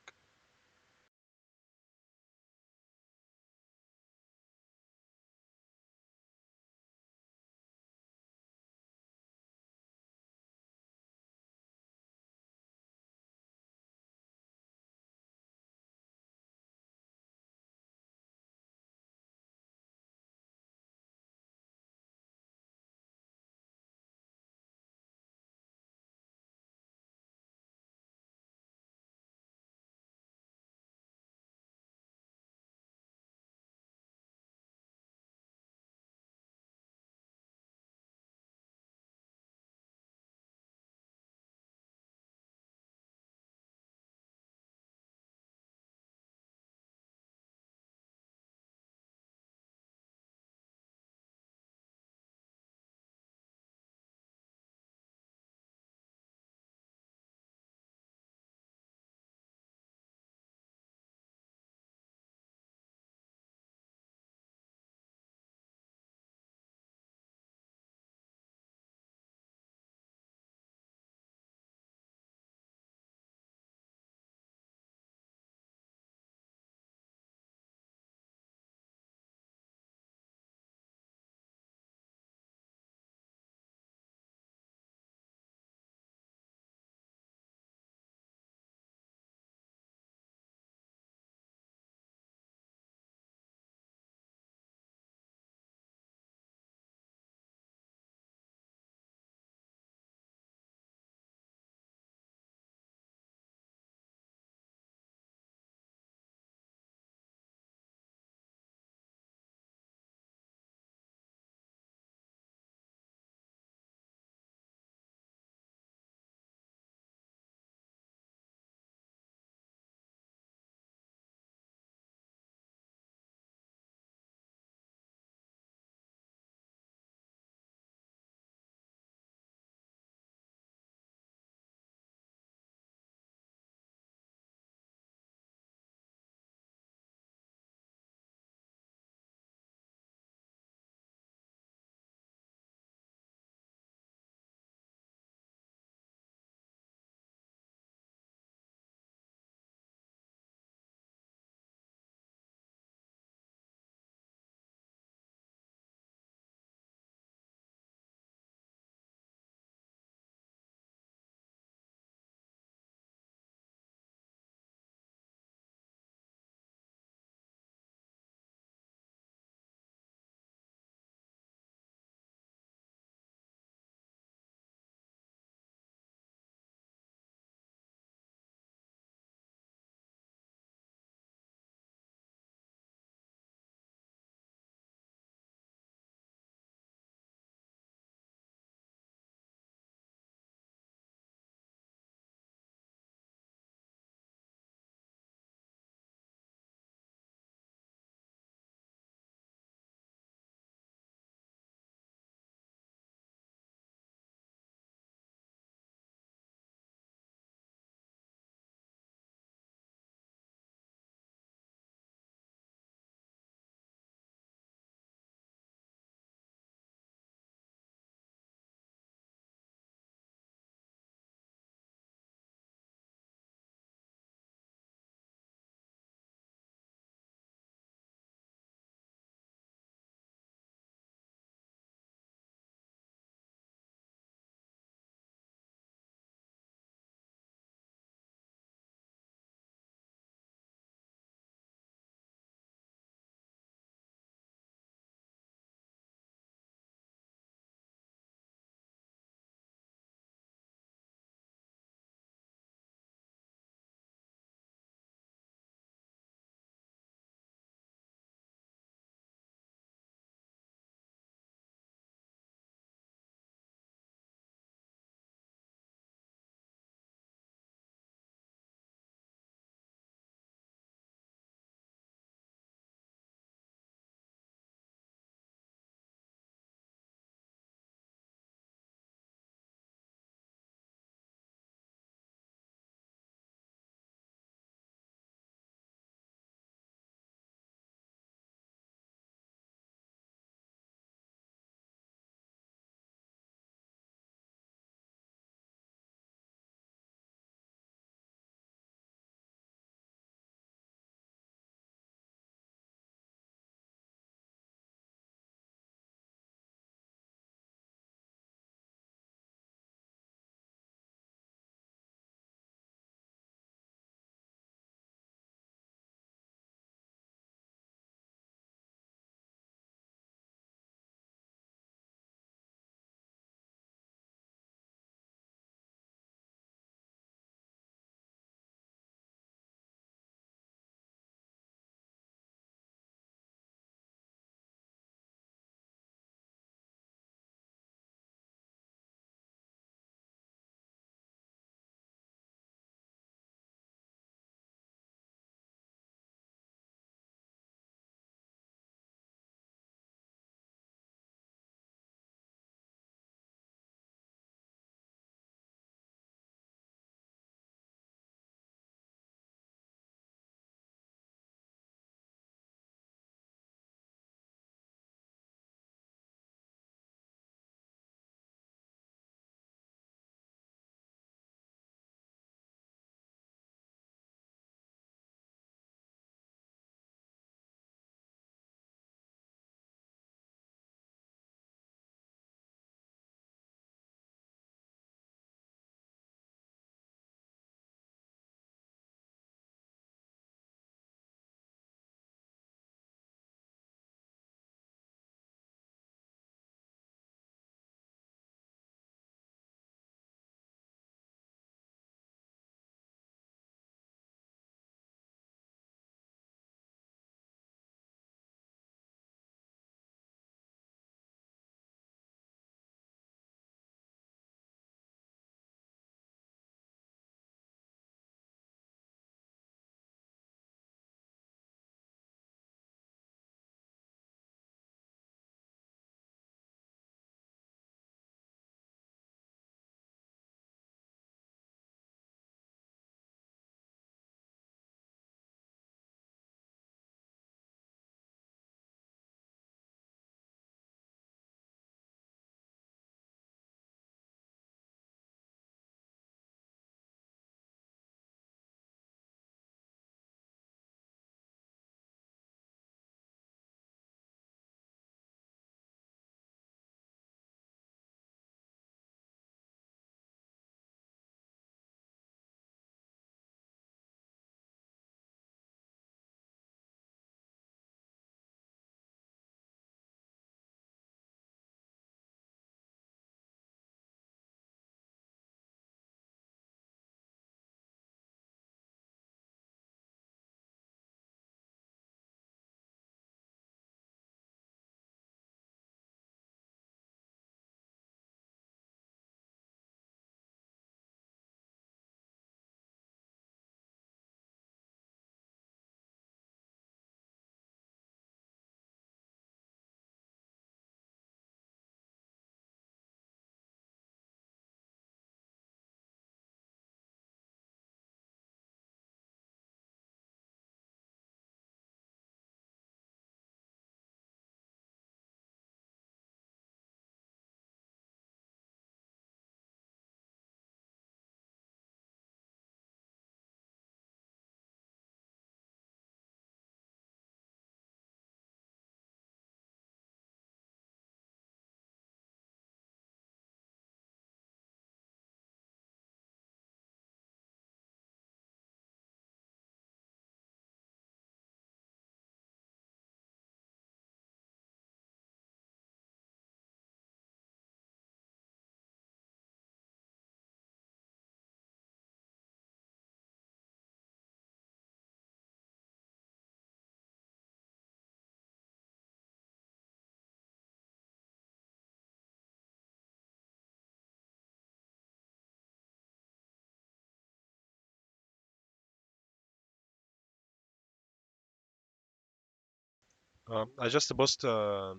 I just post a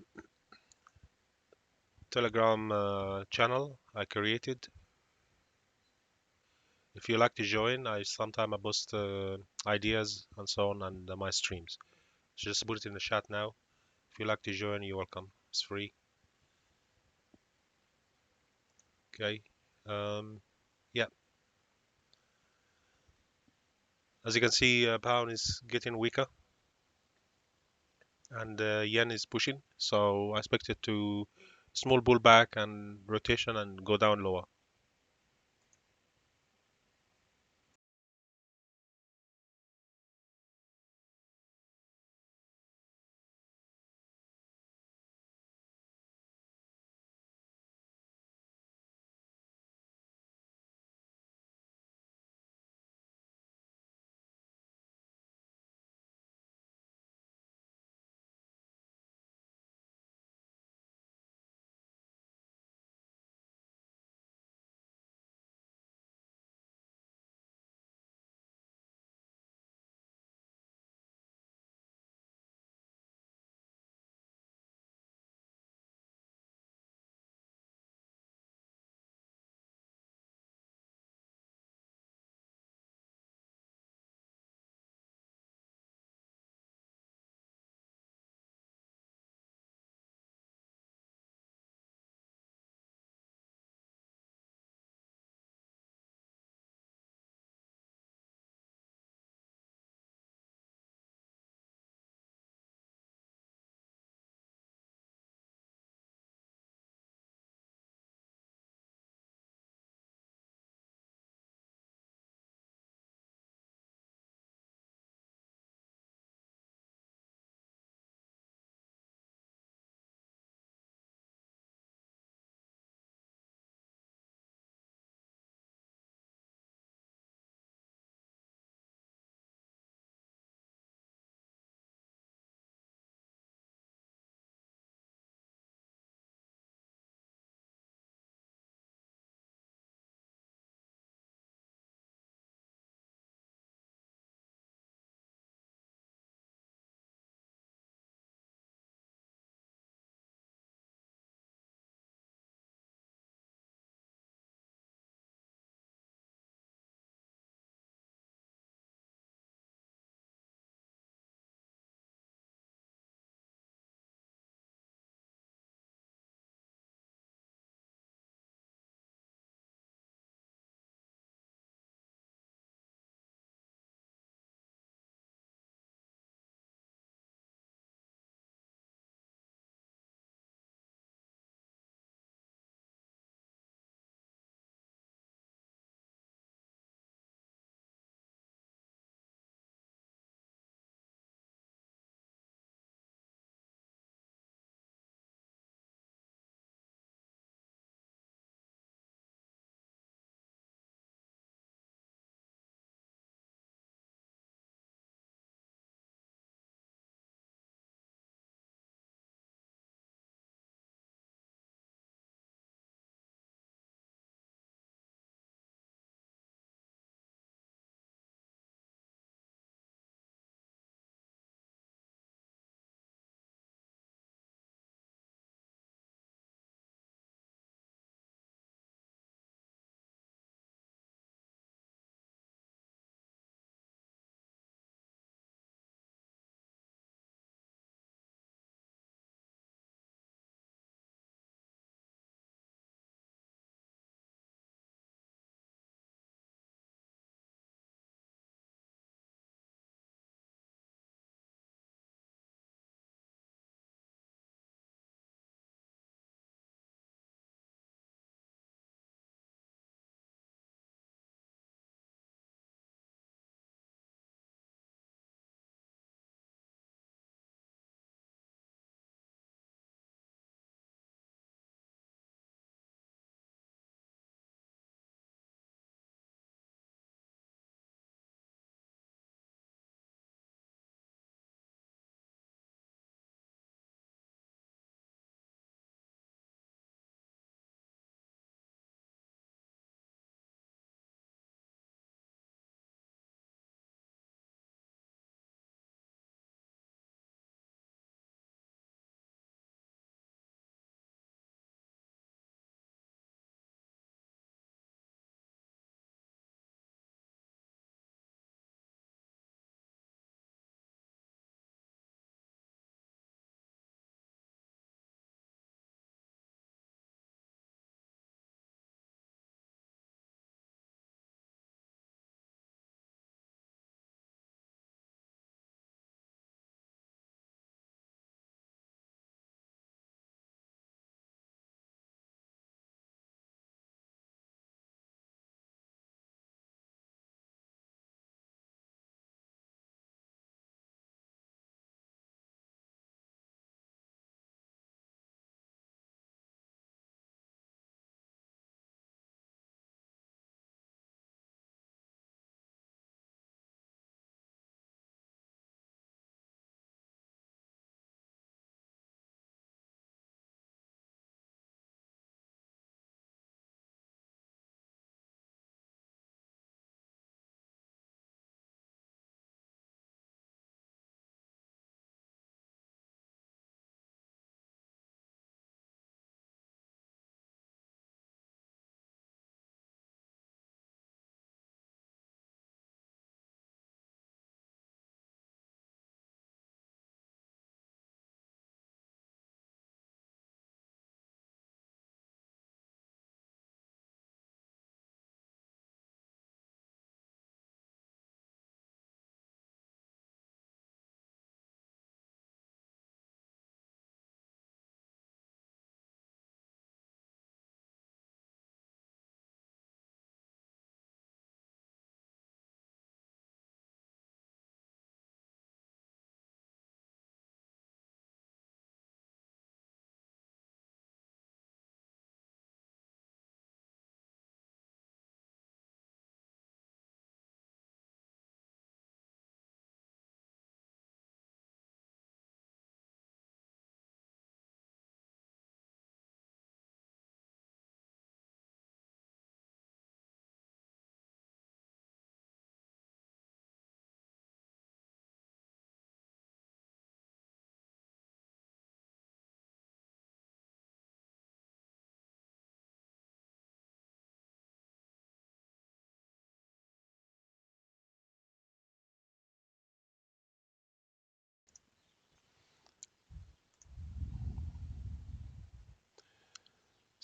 Telegram channel I created. If you like to join, I sometimes I post ideas and so on and my streams. Just put it in the chat now. If you like to join, you're welcome. It's free. Okay. Um, yeah. As you can see, pound is getting weaker and yen is pushing. So I expect it to small pullback and rotation and go down lower.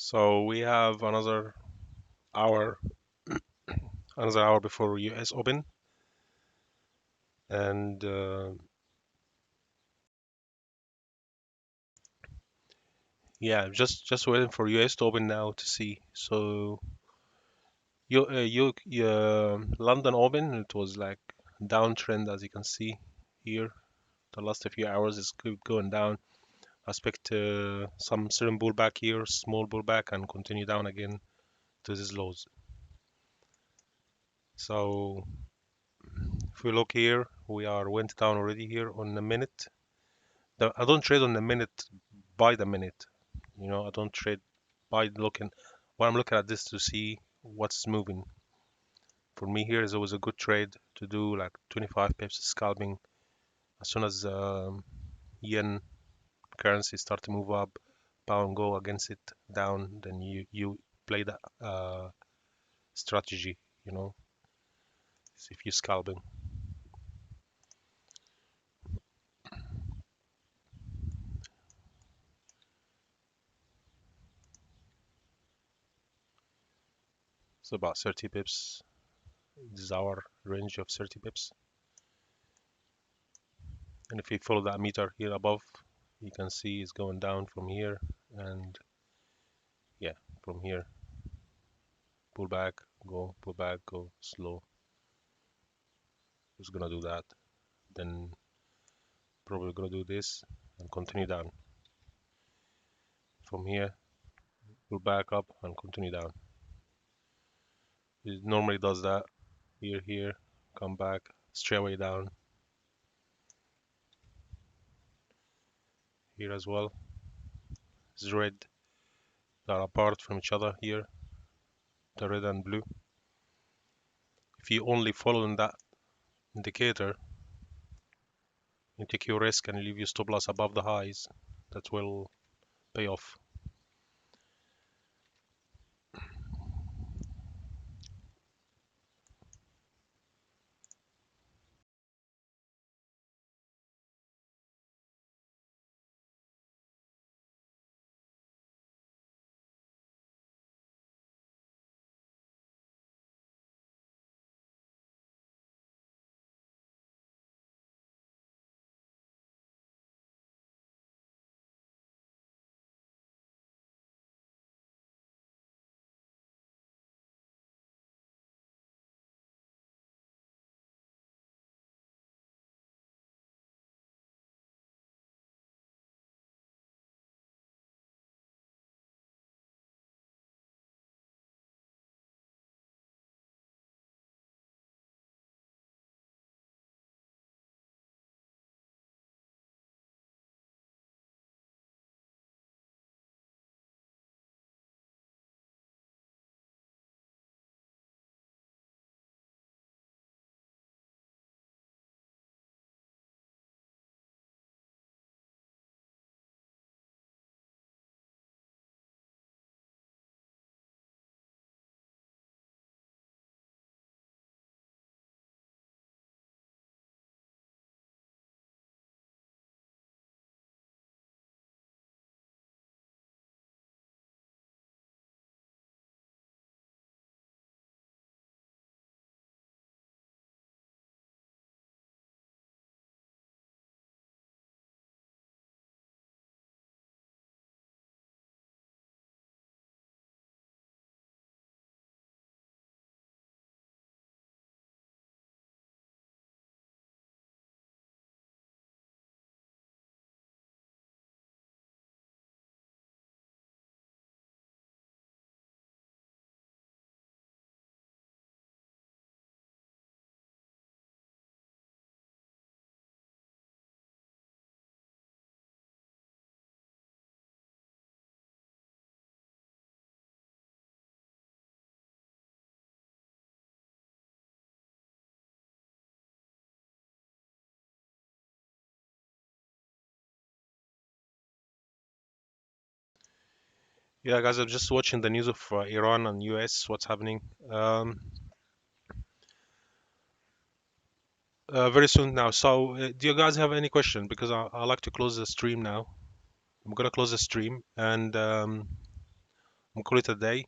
So we have hour, another hour before US Open, and yeah, just waiting for US to open now to see. So London Open, it was like downtrend as you can see here. The last few hours is going down. I expect some certain pullback here, small pullback, and continue down again to these lows. So if we look here, we are went down already here on the minute. I don't trade on the minute by the minute. I don't trade by looking. When I'm looking at this to see what's moving. For me here is always a good trade to do like 25 pips scalping. As soon as yen currency start to move up, pound go against it down, then you play that strategy. You know, if you're scalping. So about 30 pips. This is our range of 30 pips. And if you follow that meter here above, you can see it's going down from here and yeah, from here, pull back, go slow. It's gonna do that. Then probably gonna do this and continue down. From here, pull back up and continue down. It normally does that. Here, come back, straight away down. Here as well. It's red. They're apart from each other here, the red and blue. If you only follow in that indicator, you take your risk and leave your stop loss above the highs. That will pay off. Yeah, guys, I'm just watching the news of Iran and US, what's happening. Um, very soon now. So, do you guys have any question? Because I like to close the stream now. I'm gonna close the stream, and I'm calling it a day.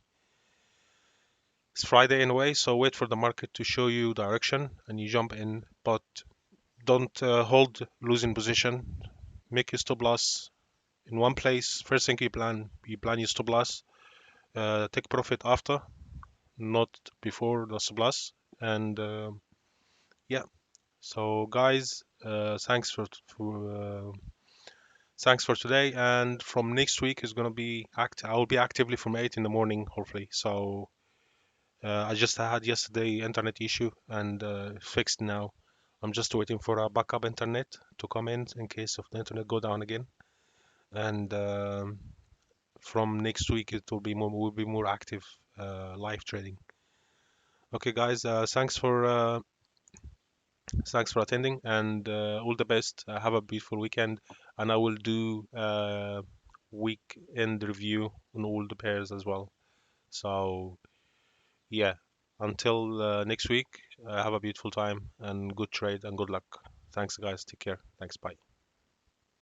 It's Friday anyway, so wait for the market to show you direction and you jump in, but don't hold losing position. Make your stop loss in one place. First thing you plan your stop loss. Take profit after, not before the stop loss. And yeah, so guys, thanks for today. And from next week is gonna be I will be actively from 8 in the morning, hopefully. So I just had yesterday internet issue and fixed now. I'm just waiting for a backup internet to come in case of the internet go down again. And from next week it will be more active live trading. Okay, guys, thanks for attending and all the best. Have a beautiful weekend, and I will do weekend review on all the pairs as well. So yeah, until next week, have a beautiful time and good trade and good luck. Thanks, guys. Take care. Thanks. Bye.